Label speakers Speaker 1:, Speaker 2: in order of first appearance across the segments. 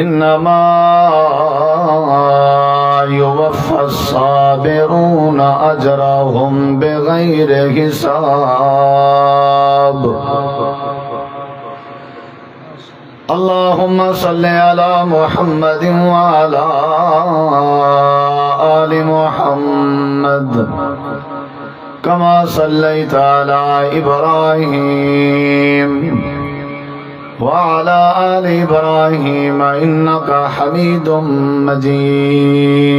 Speaker 1: انما يوفى الصابرون اجرهم بغير حساب اللهم صل على محمد وعلى آل محمد كما صليت على إبراهيم وعلى آل إبراهيم إنك حميد مجيد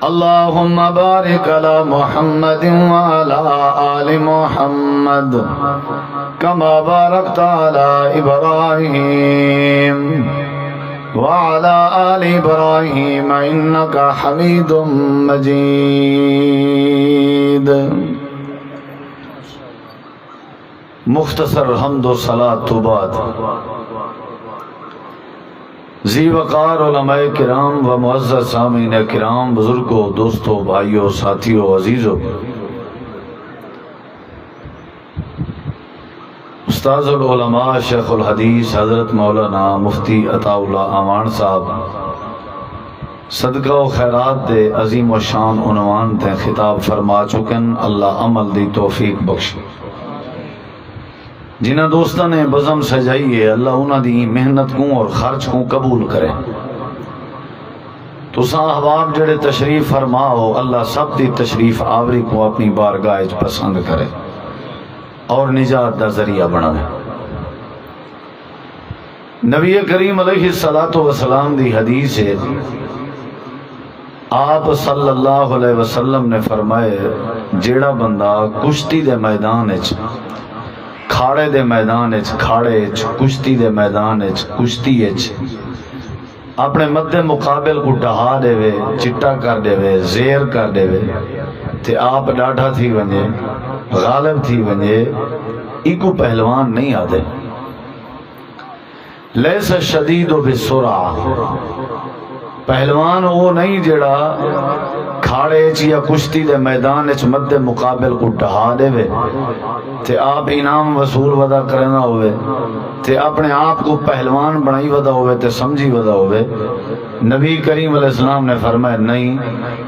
Speaker 1: اللهم بارك على محمد وعلى آل محمد كما باركت على إبراهيم وعلى آل إبراهيم إنك حميد مجيد مختصر حمد و صلاۃ تو بعد ذی وقار علماء کرام و معزز سامعین کرام، بزرگوں، دوستوں، بھائیوں، ساتھیوں، عزیزوں، استاذ العلماء شیخ الحدیث حضرت مولانا مفتی عطا اللہ امان صاحب صدقہ و خیرات دے عظیم و شان عنوان تے خطاب فرما چکن، اللہ عمل دی توفیق بخش۔ جنہ دوستاں نے بزم سجائیے، اللہ انہاں دی محنت کو اور خرچ کو قبول کرے۔ تساں احباب جڑے تشریف فرما ہو، اللہ سب دی تشریف آوری کو اپنی بارگاہ وچ پسند کرے اور نجات دا ذریعہ بنائے۔ نبی کریم علیہ الصلوۃ والسلام دی حدیث ہے، آپ صلی اللہ علیہ وسلم نے فرمائے جیڑا بندہ کشتی دے میدان وچ، کھاڑے دے میدان وچ، کھاڑے وچ، کشتی دے میدان وچ، کشتی وچ اپنے مد مقابل کو ڈہا دے وے، چٹا کر دے وے، زیر کر دے وے تے آپ ڈاڈھا تھی ونجے، غالب تھی ونجے، ایکو پہلوان نہیں آدھے۔ لیس الشدید بالسرعہ، پہلوان وہ نہیں جڑا کھاڑے چ یا کشتی دے میدان وچ مد مقابل کو ڈہا دے وے تے آپ انعام وصول ودا کرنا ہوئے تے اپنے آپ کو پہلوان بنائی ودا ہوئے تے سمجھی ودا ہوئے۔ نبی کریم علیہ السلام نے فرمایا نہیں،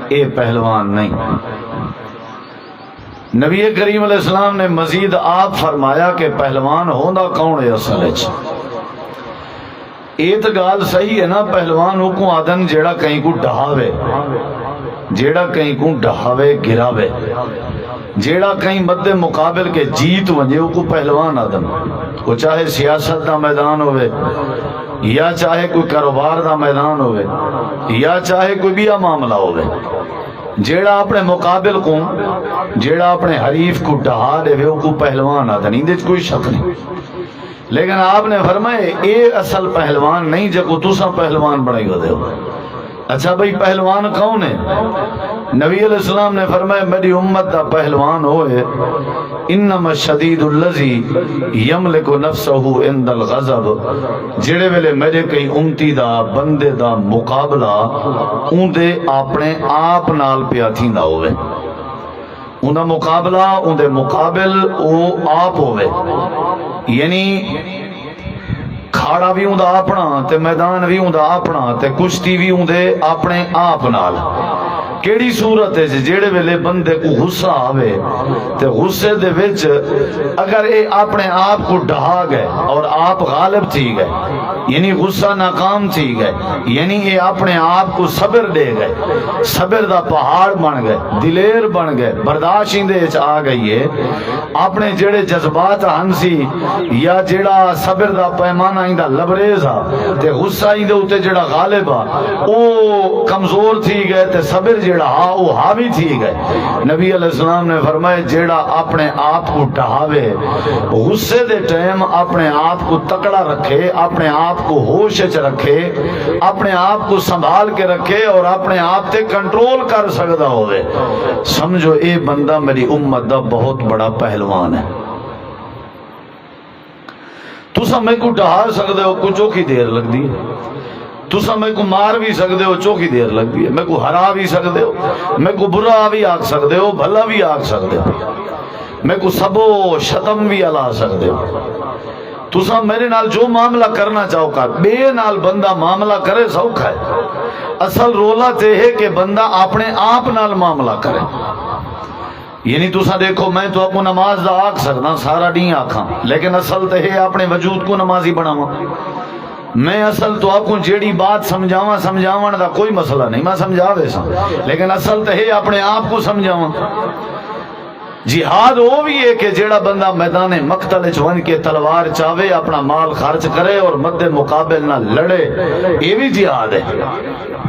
Speaker 1: اے پہلوان نہیں۔ نبی کریم علیہ السلام نے مزید آپ فرمایا کہ پہلوان ہوندا کون ہے اصل وچ؟ یہ تو گال صحیح ہے نا، پہلوان ہو کو آدن جیڑا کہیں کو ڈہاوے، جیڑا کہیں کو ڈہاوے گراوے، جیڑا کہیں مد مقابل کے جیت ونجے وہ کو پہلوان آدم۔ وہ چاہے سیاست دا میدان ہوئے، یا چاہے کوئی کاروبار دا میدان ہوئے، یا چاہے کوئی بھی معاملہ ہوئے، جیڑا اپنے مقابل کو، جیڑا اپنے حریف کو ڈہا دے وہ کو پہلوان آدن، اندے کوئی شک نہیں۔ لیکن آپ نے فرمایا اے اصل پہلوان نہیں جکو تساں پہلوان بڑھائی ہو دے ہو۔ اچھا بھئی پہلوان کون ہے؟ نبی علیہ السلام نے فرمایا میری امت دا پہلوان ہوئے انما الشدید الذی یملک نفسہ عند الغضب، جڑے ویلے میرے کئی امتی دا بندے دا مقابلہ اون دے اپنے آپ نال پیا تھیندا ہوئے، اون دا مقابلہ اون دے مقابل او آپ ہوئے، یعنی کھاڑا بھی ہوں دا اپنا تے میدان بھی ہوں دا اپنا تے کشتی بھی ہوں دے اپنے آپ نال۔ کیڑی صورت ہے جیڑے ویلے بندے کو غصہ آوے تے غصے دے وچ اگر اے اپنے آپ کو ڈہا گئے اور آپ غالب تھی گئے، یعنی غصہ ناکام تھی گئے، یعنی اے اپنے آپ کو صبر دے گئے، صبر دا پہاڑ بن گئے، دلیر بن گئے، برداشت دے وچ آ گئی ہے، اپنے جڑے جذبات ہنسی یا جڑا صبر دا پیمانہ ایندا لبریز آ تے غصہ ایندے اوتے جڑا غالب آ او کمزور تھی گئے تے صبر جڑا ہا او حاوی تھی گئے۔ نبی علیہ السلام نے فرمایا جڑا اپنے آپ کو ڈہاوے، غصے دے ٹائم اپنے آپ کو تکڑا رکھے، اپنے آپ کو ہوش وچ رکھے، اپنے آپ کو سنبھال کے رکھے اور اپنے آپ تے کنٹرول کر سکدا ہوئے، سمجھو اے بندہ میری امت دا بہت بڑا پہلوان ہے۔ تسا میں کو ڈہا سکتے ہو، کچھ چوکھی دیر لگ دی، تسا میں کو مار بھی سکتے ہو، چوکھی دیر لگ دی، میں کو ہرا بھی سکتے ہو، میں کو برا بھی آکھ سکتے ہو، بھلا بھی آکھ سکتے ہو، میں کو سبو شتم بھی علا سکتے ہو، تسا میرے نال جو معاملہ کرنا چاہو کر، بے نال بندہ معاملہ کرے سوکھا ہے، اصل رولا تے ہے کہ بندہ اپنے آپ نال معاملہ کرے۔ یعنی تسا دیکھو میں تو آپ کو نماز دا آکھ سکنا سارا نہیں آکھاں، لیکن اصل تے ہے اپنے وجود کو نمازی بناواں۔ میں اصل تو آپ کو جیڑی بات سمجھاوان دا کوئی مسئلہ نہیں، میں سمجھاوے سا، لیکن اصل تے ہے اپنے آپ کو سمجھاواں۔ جہاد وہ بھی ہے کہ جیڑا بندہ میدان مقتل ون کے تلوار چاہے، اپنا مال خرچ کرے اور مد مقابل نہ لڑے، یہ بھی جہاد ہے۔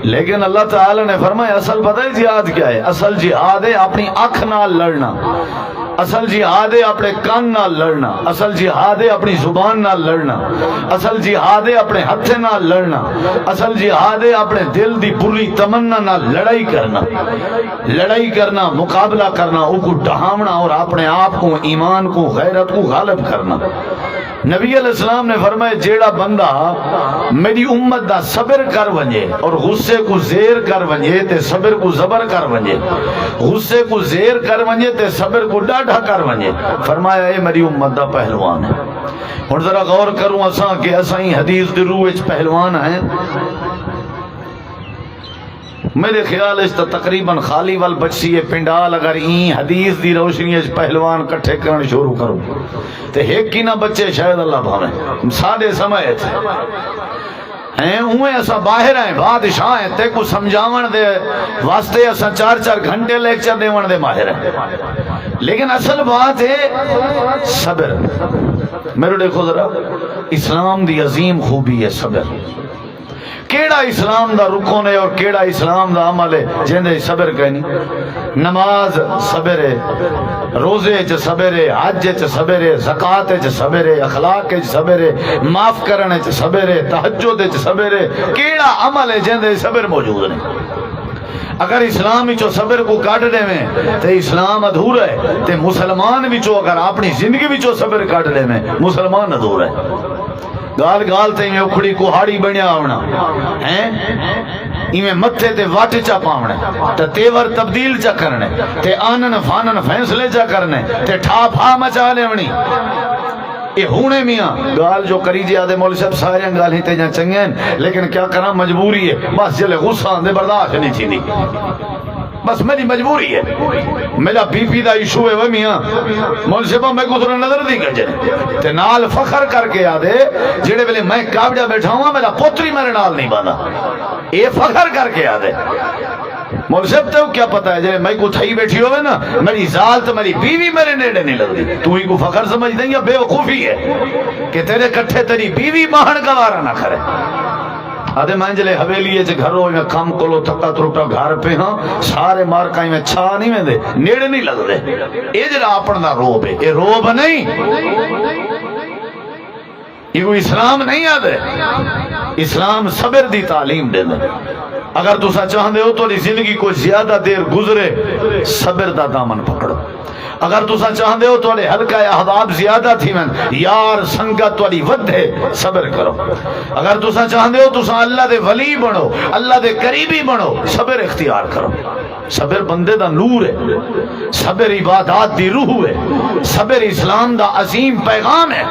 Speaker 1: لیکن اللہ تعالی نے فرمایا اصل پتہ ہے جہاد کیا ہے؟ اصل جہاد ہے اپنی اکھ نال لڑنا، اصل جہاد ہے اپنے کان نال لڑنا، اصل جہاد ہے اپنی زبان نال لڑنا، اصل جہاد ہے اپنے ہتھ نال لڑنا، اصل جہاد ہے اپنے دل دی بری تمنا نال لڑائی کرنا، مقابلہ کرنا، او کو ڈھاونا اور اپنے آپ کو، ایمان کو، غیرت کو غالب کرنا۔ نبی علیہ السلام نے فرمایا جیڑا بندہ میری امت دا صبر کر ونجے اور غصے کو زیر کر ونجے تے صبر کو زبر کر ونجے، غصے کو زیر کر ونجے تے صبر کو ڈاڈھا کر ونجے، فرمایا اے میری امت دا پہلوان ہے۔ اور ذرا غور کروں اساں کہ اساں ہی حدیث دی روح وچ پہلوان ہیں۔ میرے خیال اس تقریباً خالی وال بچی ہے پنڈال، اگر این حدیث دی روشنی وچ پہلوان کٹھے کرن شروع کرو تے ایک ہی نہ بچے شاید اللہ بھاوے ساڈے سمے ہیں اوے اسا باہر ہیں، بادشاہ ہیں، تے کو سمجھاون دے واسطے اسا 4 گھنٹے لیکچر دیون دے ماہر ہیں، لیکن اصل بات ہے صبر۔ میرے دیکھو ذرا اسلام دی عظیم خوبی ہے صبر۔ کیڑا اسلام دا رکن ہے اور کیڑا اسلام دا عمل ہے جندے صبر کہنی؟ نماز صبر ہے، روزے چ صبر ہے، حج چ صبر ہے، زکات چ صبر ہے، اخلاق چ صبر ہے، معاف کرنے چ صبر ہے، تہجد چ صبر ہے۔ کیڑا عمل ہے جندے صبر موجود نہیں؟ اگر اسلام وچوں صبر کو کاٹ دے میں تے اسلام ادھورا ہے، تے مسلمان وچوں اگر اپنی زندگی وچوں صبر کاٹ دے میں مسلمان ادھورا ہے۔ گال گال تے میں اکھڑی کوہاڑی بنیا ہونا ہیں، ایویں متھے تے واٹ چا پاونے تے تیور تبدیل چا کرنے تے آنن فانن فیصلے چا کرنے تے ٹھا پھا مچا لیونی، یہ ہونے میاں گال جو کری جی آدھے مولوی صاحب سارے گال ہی تے جا چنگے ہیں، لیکن کیا کرنا مجبوری ہے، بس جلے غصہ آندے برداشت نہیں تھی، بس میری مجبوری ہے، میرا بی پی دا ایشو ہے وہ میاں مولوی صاحب میں کو تھوڑا نظر دی گجے تے نال فخر کر کے آدھے جڑے ویلے میں کابڑا بیٹھا ہوں میرا پوتری میرے نال نہیں باندھا، یہ فخر کر کے آدھے مولوی صاحب تو کیا پتا ہے جب میں کو تھئی بیٹھی ہوئے نا میری ذات میری بیوی میرے نیڑے نہیں لگتی، تو ہی کو فخر سمجھ دیں یا بے وقوفی ہے کہ تیرے کٹھے تیری بیوی باہن گوارا نہ کرے۔ آدھے میں جلے حویلی ہے گھروں میں کام کولو تھکا تروٹا گھر پہ ہاں سارے مارکائی میں چھا نہیں میں دے نیڑے نہیں لگ دے، یہ جڑا اپنا روب ہے، یہ روب نہیں، یہ کوئی اسلام نہیں آدھے۔ اسلام صبر دی تعلیم دے دے۔ اگر تسا چاہتے ہو تو زندگی کو زیادہ دیر گزرے صبر دا دامن پکڑو، اگر تسا چاہتے ہو تو ہلکا احباب زیادہ تھی میں یار سنگت والی ودھے صبر کرو، اگر تسا چاہتے ہو تسا اللہ دے ولی بنو، اللہ دے قریبی بنو، صبر اختیار کرو۔ صبر بندے دا نور ہے، صبر عبادات دی روح ہے، صبر اسلام دا عظیم پیغام ہے۔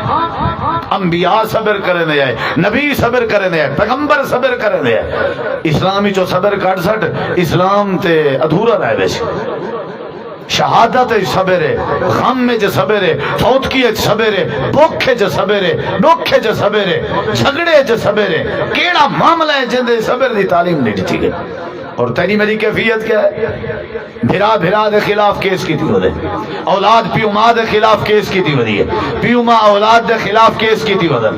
Speaker 1: انبیاء صبر کرنے دے آئے، نبی صبر کرنے دے آئے، پیغمبر صبر کرنے دے آئے۔ اسلامی چو صبر کٹ سٹ اسلام تے ادھورا رہ بیش، شہادت صبر ہے، غم میں جو صبر ہے، فوتگی صبر ہے، بھوکے جو صبر ہے، ڈوکھے جو صبر ہے، جھگڑے جو صبر ہے، کیڑا معاملہ ہے جندے صبر دی تعلیم نہیں دیتی گئی۔ اور تیری میری کیفیت کیا ہے؟ بھرا بھرا دے خلاف کیس کی تھی ہو دے، اولاد پیو ماں دے خلاف کیس کی تھی ہو دی ہے، پیو ماں اولاد دے خلاف کیس کی تھی ہو دے،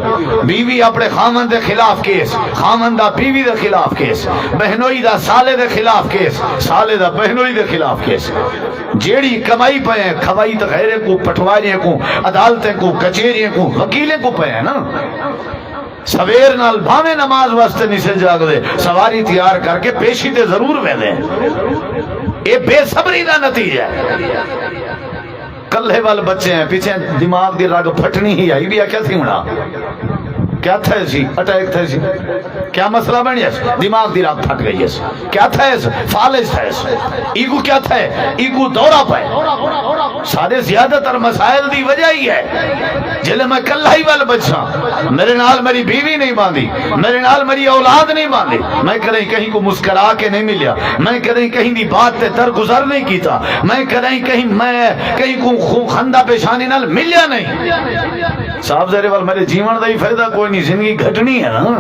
Speaker 1: بیوی اپنے خامن دے خلاف کیس، خامن دا بیوی دے خلاف کیس، بہنوئی دا سالے دے خلاف کیس، سالے دا بہنوئی دے خلاف کیس۔ جیڑی کمائی پہ ہیں کھوائی تو غیرے کو، پٹوارے کو، عدالتیں کو، کچہریوں کو، وکیلیں کو پہ ہیں نا۔ سویر نال بھاوے نماز واسطے نہیں سے جاگ دے، سواری تیار کر کے پیشی تے ضرور وے دیں، یہ بے صبری دا نتیجہ ہے۔ کلھے وال بچے ہیں پیچھے دماغ دی رگ پھٹنی ہی آئی بھی کیا تھی منا کیا تھا سی اٹیک تھا سی کیا مسئلہ بن جائے دماغ دی رات پھٹ گئی ہے کیا تھا اس فالج تھا اس ایگو کیا تھا ایگو دورہ پائے سارے زیادہ تر مسائل دی وجہ ہی ہے جلے میں کل ہی وال بچا میرے نال میری بیوی نہیں باندھی میرے نال میری اولاد نہیں باندھی میں کہیں کو مسکرا کے نہیں ملیا میں کہیں دی بات تے درگزر نہیں کیتا میں کہیں کو خندہ پیشانی نال ملیا نہیں صاحب زہرے وال میرے جیون دا ہی فائدہ کوئی نہیں زندگی گھٹنی ہے نا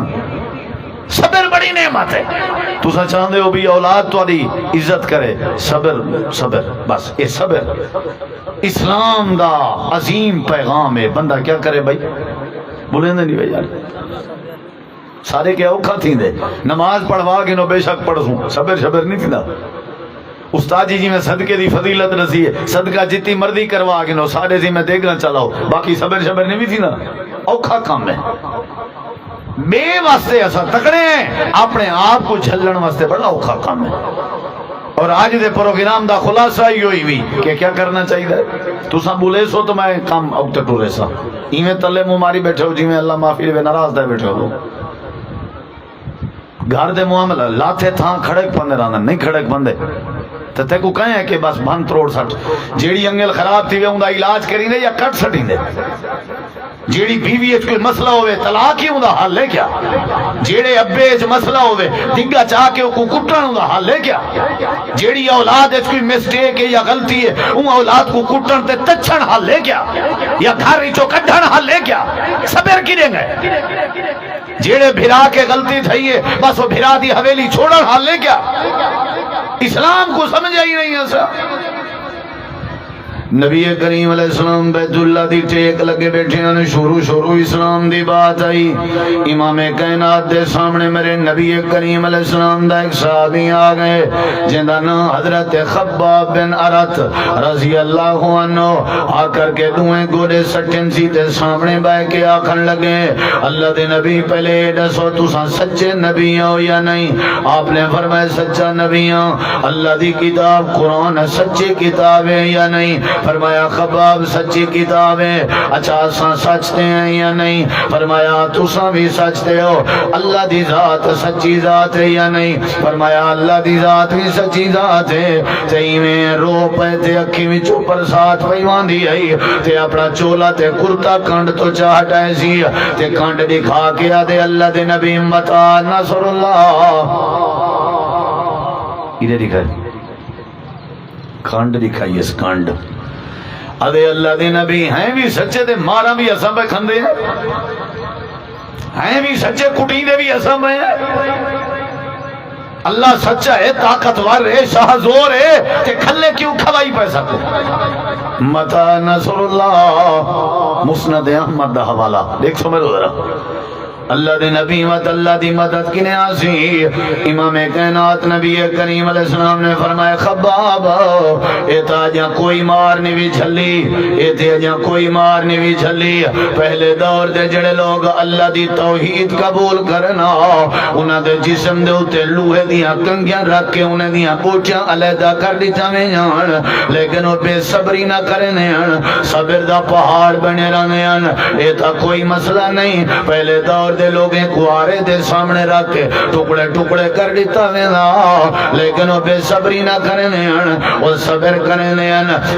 Speaker 1: صبر بڑی نعمت ہے تسا چاہندے ہو بھی اولاد تاری عزت کرے صبر صبر بس یہ صبر اسلام دا عظیم پیغام ہے بندہ کیا کرے بھائی بولیں نہیں بھائی یار سارے کیا اوکھا تھی دے نماز پڑھوا کے نو بے شک پڑھ سوں صبر شبر نہیں تھی دا استاد جی میں صدقے دی فضیلت رسی ہے صدقہ جتنی مرضی کروا کے نو سارے جی میں دیکھنا چلاؤ باقی صبر شبر نہیں بھی تھی نا اوکھا کام ہے بے واسطے ایسا تکڑے ہیں اپنے آپ کو جھلن واسطے بڑا اوکھا کام ہے اور آج دے پروگرام دا خلاصہ ہی ہوئی بھی کہ کیا کرنا چاہیے تو سا بولے سو تو میں کام اوکتے ٹورے سا ایویں تلے منہ ماری بیٹھے ہو جی میں اللہ معافی دے ناراض دے بیٹھے ہو گھر دے معاملہ لاتے تھا کھڑک پندے رانا نہیں کھڑک پندے تو تے کو کہیں ہے کہ بس بھن تروڑ سٹ جیڑی انگل خراب تھی وے اندہ علاج کریں دے یا کٹ سٹیں دے جیڑی بیوی اچ کوئی مسئلہ ہوئے طلاق ہی اندہ حال لے کیا جیڑے ابے اچ مسئلہ ہوئے دگا چاہ کے کو کٹن اندہ حال لے کیا جیڑی اولاد اچ کوئی مسٹیک ہے یا غلطی ہے ان اولاد کو کٹن تے تچھن حال لے کیا یا گھر چو کڈھن حال لے کیا صبر کی دیں گے جیڑے بھرا کے غلطی تھئیے بس وہ بھرا دی حویلی چھوڑن حال لے کیا اسلام کو سمجھا ہی نہیں ایسا نبی کریم علیہ السلام بیت اللہ دی ٹیک لگے بیٹھے ہیں شروع اسلام دی بات آئی امام کائنات دے سامنے میرے نبی کریم علیہ السلام دا ایک صحابی آگئے جندہ نام حضرت خباب بن عرط رضی اللہ عنہ آ کر کے دوئیں گوڑے سٹن سیتے سامنے بائے کے آکھن لگے اللہ دے نبی پہلے دسو تساں سچے نبی ہو یا نہیں آپ نے فرمایا سچا نبی ہوں اللہ دی کتاب قرآن سچی کتاب ہے یا نہیں فرمایا خباب سچی کتاب ہے اچھا اساں سچتے ہیں یا نہیں فرمایا تساں بھی سچتے ہو اللہ دی ذات سچی ذات ہے یا نہیں فرمایا اللہ دی ذات بھی سچی ذات ہے تئی میں رو پے تے اکھی وچ اوپر ساتھ پیوان دی آئی تے اپنا چولا تے کرتا کنڈ تو چاہٹائے سی تے کنڈ دکھا کے آدھے اللہ دے نبی متا نصر اللہ ادھر دکھائے کنڈ دکھائی اس کنڈ ادھے اللہ دے نبی ہیں بھی سچے دے مارا بھی اساں پہ کھندے ہیں بھی سچے کٹی دے بھی اساں پہ ہیں اللہ سچا ہے طاقتور ہے شاہزور ہے کہ کھلے کیوں کھوائی پہ سکتے متا نصر اللہ مسند احمد دا حوالہ دیکھ سو میرے ذرا اللہ دے نبی مت اللہ دی مدد کی نیازی امام کائنات نبی کریم علیہ السلام نے فرمایا خباب ایتا جا کوئی مار نہیں بھی جھلی ایتا جا کوئی مار نہیں بھی جھلی پہلے دور دے جڑے لوگ اللہ دی توحید قبول کرنا انہاں دے جسم دے ہوتے لوہے دیاں کنگیاں رکھ کے انہیں دیاں کوٹیاں علیحدہ کر دیتا میں جان لیکن وہ بے صبری نہ کرنے صبر دا پہاڑ بنے رہنے ایتا کوئی مسئلہ نہیں پہلے دور دے لوگیں کوارے دے سامنے رکھ کے ٹکڑے ٹکڑے کر دیتا وینا لیکن وہ بے صبری نہ کرنے وہ صبر کرنے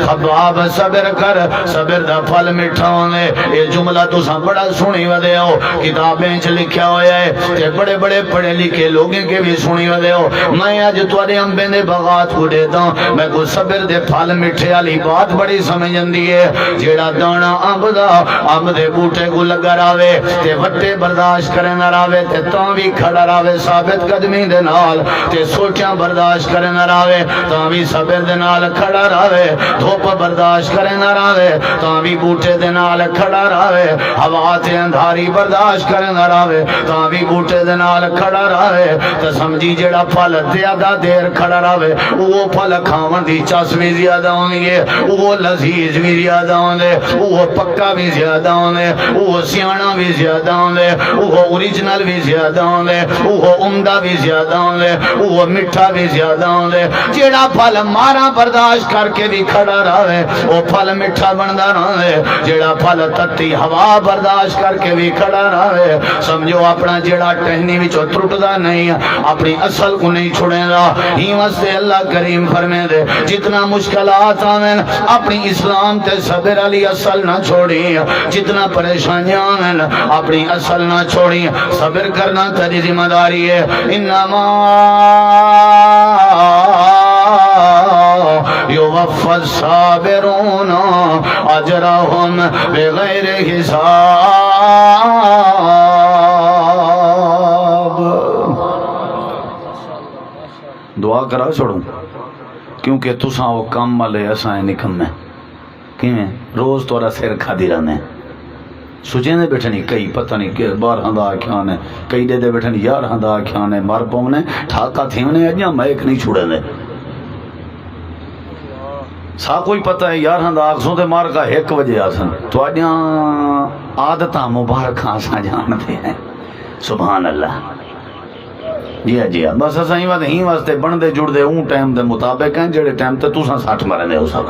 Speaker 1: خباب صبر کر صبر دا پھل مٹھا ہونے یہ جملہ تو سا بڑا سنی ودے ہو کتابیں چ لکھیا ہویا ہے تے بڑے بڑے پڑھے لکھے لوگیں کے بھی سنی ودے ہو میں آج توڑے امبے دے بغات کو دیتا ہوں میں کو صبر دے پھل مٹھے والی بات بڑی سمجھ جاندی ہے جیڑا دانا امب دا امب دے بوٹے کو لگا راوے تے وٹے برداشت کرے نہ راوے تے تاں بھی کھڑا راوے ثابت قدمی دے نال تے سوچاں برداشت کرے نہ راوے تاں بھی صبر دے نال کھڑا راوے دھوپ برداشت کرے نہ راوے تاں بھی بوٹے دے نال کھڑا راوے ہوا تے اندھاری برداشت کرے نہ راوے تاں بھی بوٹے دے نال کھڑا راوے تے سمجھی جڑا پھل زیادہ دیر کھڑا راوے وہ پھل کھاون دی چس بھی زیادہ ہونی ہے وہ لذیذ بھی زیادہ ہوندے وہ پکا بھی زیادہ ہوندے وہ سیاںا بھی زیادہ ہوندے وہ اوریجنل بھی زیادہ ہوندے وہ عمدہ بھی زیادہ ہوندے وہ میٹھا بھی زیادہ ہوندے جیڑا پھل مارا برداشت کر کے بھی کھڑا رہے وہ پھل میٹھا بندا رہے جیڑا پھل تتی ہوا برداشت کر کے بھی کھڑا رہے سمجھو اپنا جیڑا ٹہنی وچوں ٹرٹدا نہیں اپنی اصل کو نہیں چھوڑے گا ہی واسطے اللہ کریم فرمے دے جتنا مشکلات آویں اپنی اسلام تے صبر علی اصل نہ چھوڑی جتنا پریشانیاں آویں اپنی اصل نہ چھوڑی صبر کرنا تیری ذمہ داری ہے انما یوفی الصابرون اجرهم بغیر حساب دعا کرا چھوڑوں کیونکہ تساں وہ کام والے اساں نکم میں کیویں روز تورا سر کھا دی رہنے سوچیں دے بیٹھنی کئی پتہ نہیں کہ 12 دا کھانے کئی دے بیٹھنی 11 دا کھانے مار پونے ٹھاکا تھیونے اجاں میک نہیں چھوڑے دے سا کوئی پتہ ہے 11 دا اکسوں تے مار کا 1 بجے آسن تو اجاں عادتاں مبارکاں سا جانتے ہیں سبحان اللہ جی ہاں بس اساں ہی واسطے بندے جڑ دے اون ٹائم دے مطابق ہیں جڑے ٹائم تے تساں 60 مرے دے ہو سب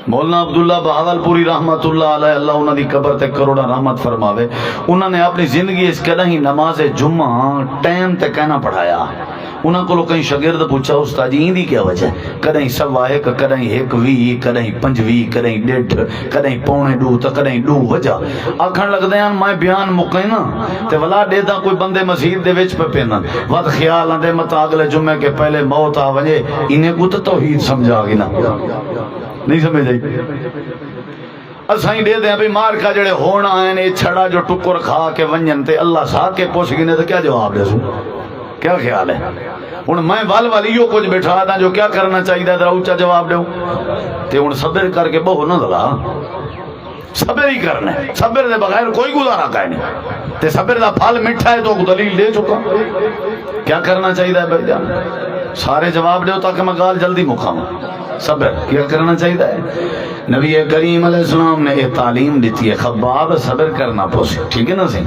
Speaker 1: مولانا عبداللہ بہاولپوری رحمت اللہ علیہ اللہ انہوں دی قبر تے کروڑا رحمت فرماوے انہوں نے اپنی زندگی اس کدہ ہی نماز جمعہ ٹائم تے کہنا پڑھایا انہوں کو کہیں شاگرد پوچھا استاد جی دی کیا وجہ کدہیں سوا ایک کدہیں 1:20 کدہیں 5:20 کدہیں 1:30 کدہیں 1:45 تو کدہیں 2 وجہ آکھن لگدے ہیں میں بیان مکے نا تے ولا ڈیدا کوئی بندے مسجد دے وچ پہ پیندن ود خیال آندے مت اگلے جمعے کے پہلے موت آ وجے انہیں کو تو توحید سمجھا گی نا نہیں سمجھ آئی اسائیں دے دیں بھی مار کا جڑے ہونا آئے چھڑا جو ٹکر کھا کے ونجن تے اللہ سا کے پوچھ گنے تو کیا جواب دے سو کیا خیال ہے ہن میں والیو کچھ بٹھا دا جو کیا کرنا چاہیے ذرا اونچا جواب دیو تے ہن صبر کر کے بہو نہ دلا صبر ہی کرنا ہے صبر دے بغیر کوئی گزارا کا نہیں تے صبر دا پھل میٹھا ہے تو دلیل دے چکا کیا کرنا چاہیے بھائی جان سارے جواب دیو تاکہ میں گال جلدی مکھاؤں صبر کیا کرنا چاہیے نبی کریم علیہ السلام نے یہ تعلیم دیتی ہے خباب صبر کرنا پوسے ٹھیک ہے نا سی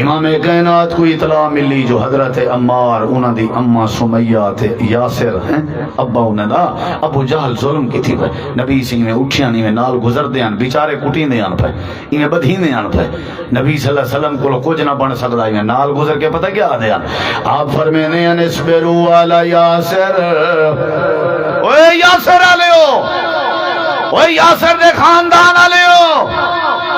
Speaker 1: امام کائنات کو اطلاع ملی جو حضرت عمار انہاں دی اماں سمیہ تے یاسر ہیں ابا انہاں دا ابو جہل ظلم کی تھی نبی سی میں اٹھیاں نہیں میں نال گزر دیاں بیچارے کٹی دیاں پہ انہیں بدھی دیاں پہ نبی صلی اللہ علیہ وسلم کو کچھ نہ بن سکتا ہے نال گزر کے پتہ کیا دیاں آپ فرمینے ہیں نسبرو علی یاسر اوے یاسر علیو اوے یاسر دے خاندان علیو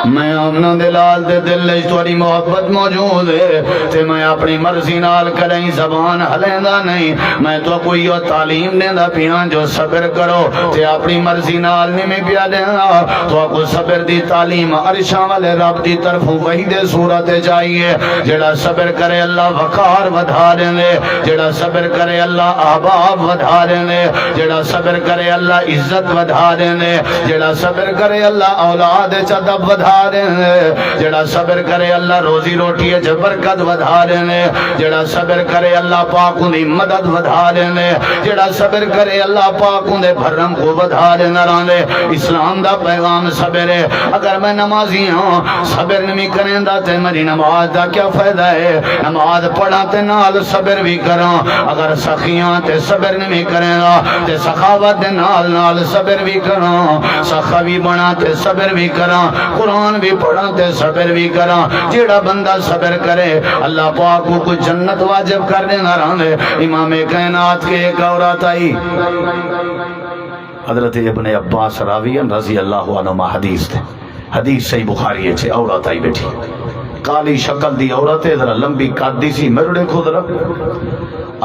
Speaker 1: میں آمنہ دلال دے دل لے توڑی محبت موجود ہے تے میں اپنی مرضی نال کریں زبان ہلیندہ نہیں میں تو کوئی یہ تعلیم دیندہ پیان جو صبر کرو تے اپنی مرضی نال نہیں میں پیا دینا تو کو صبر دی تعلیم عرشاں والے رب دی طرف وہی دے صورت چاہیے جڑا صبر کرے اللہ وقار ودھا دے جڑا صبر کرے اللہ احباب ودھا دے جڑا صبر کرے اللہ عزت ودھا دے جڑا صبر کرے اللہ اولاد چدب ودھا دے جڑا صبر کرے اللہ روزی روٹی برکت ودھا دے جڑا صبر کرے اللہ پاک دی مدد ودھا دے جڑا صبر کرے اللہ پاک دے بھرم کو ودھا دے نرانے اسلام دا پیغام صبر ہے اگر میں نمازی ہوں صبر نہیں کریں دا تے میری نماز دا کیا فائدہ ہے نماز پڑھا تے نال صبر بھی کراں اگر سخیاں تے صبر نہیں کریں دا تے سخاوت دے نال نال صبر بھی کراں سخاوی بنا تے صبر بھی کراں قرآن بھی پڑھا تے صبر بھی کراں جیڑا بندہ صبر کرے اللہ پاک کو جنت واجب کر دینا رہنے امام کائنات کے ایک عورت آئی حضرت ابن عباس راوی رضی اللہ عنہ حدیث تھے حدیث صحیح بخاری ہے چھے عورت آئی بیٹھی کالی شکل دی عورت ہے ذرا لمبی قدی سی میرے دیکھو ذرا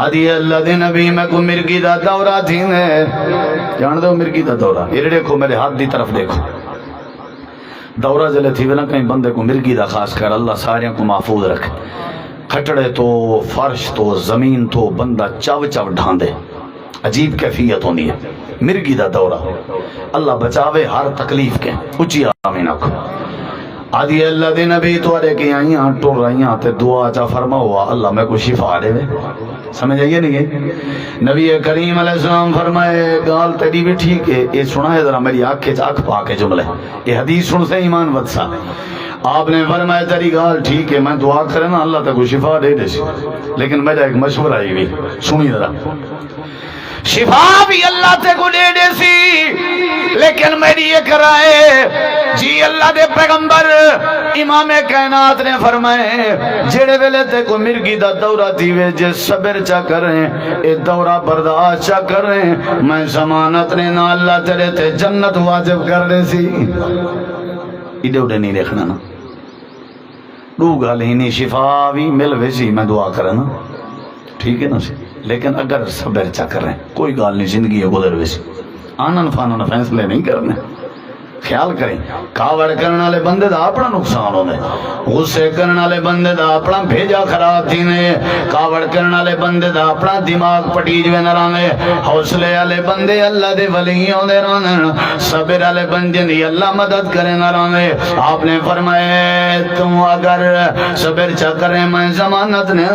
Speaker 1: آدھی اللہ دے نبی میں کو مرگی دا دورہ تھی میں جان دو مرگی دا دورہ یہ دیکھو میرے ہاتھ دی طرف دیکھو دورہ جلے تھی وینا کہیں بندے کو مرگی دا خاص کر اللہ ساریاں کو محفوظ رکھے کھٹڑے تو فرش تو زمین تو بندہ چو چو ڈھاندے عجیب کیفیت ہوندی ہے مرگی دا دورہ اللہ بچاوے ہر تکلیف کے اچھی آمین آکھو آدھی اللہ دے نبی تو آرے کی آئیاں ٹور رہیاں تے دعا چا فرما ہوا اللہ میں کو شفا دے دے سمجھ آئیے نہیں ہے نبی کریم علیہ السلام فرمائے گال تیری بھی ٹھیک ہے یہ سنا ہے ذرا میری آنکھ کے آنکھ پا کے جملے یہ حدیث سن سے ایمان ودسا آپ نے فرمایا تیری گال ٹھیک ہے، میں دعا کرے نا اللہ تک شفا دے دے سی، لیکن میرا ایک مشورہ آئی بھی سنی ذرا، شفا بھی اللہ تے کو دے دے سی، لیکن میری یہ کرائے جی اللہ دے پیغمبر امام کائنات نے فرمائے جڑے ویلے تے کو مرگی دا دورہ تھیوے جے صبر چا کریں اے دورہ برداشت چا کریں میں ضمانت نے نہ اللہ تیرے تے جنت واجب کر دے سی۔ ایڈے اڈے نہیں دیکھنا نا، دو گال ہی نہیں، شفا بھی مل ویسی میں دعا کرنا ٹھیک ہے نا سی، لیکن اگر صبر چا کریں کوئی گال نہیں، زندگی ہے گزر ویسی، آنن فانن فیصلے نہیں کرنے، خیال کریں کاوڑ کرنے والے بندے دا اپنا نقصان ہونے، غصے کرنے والے بندے دا اپنا بھیجا خراب تھینے، کاوڑ کرنے والے بندے دا اپنا دماغ پٹیج وے نہ رانے، حوصلے والے بندے اللہ دے ولیوں دے رانے، صبر والے بندے دی اللہ مدد کرے نہ رانے۔ آپ نے فرمایا تم اگر صبر چا کرے میں ضمانت نے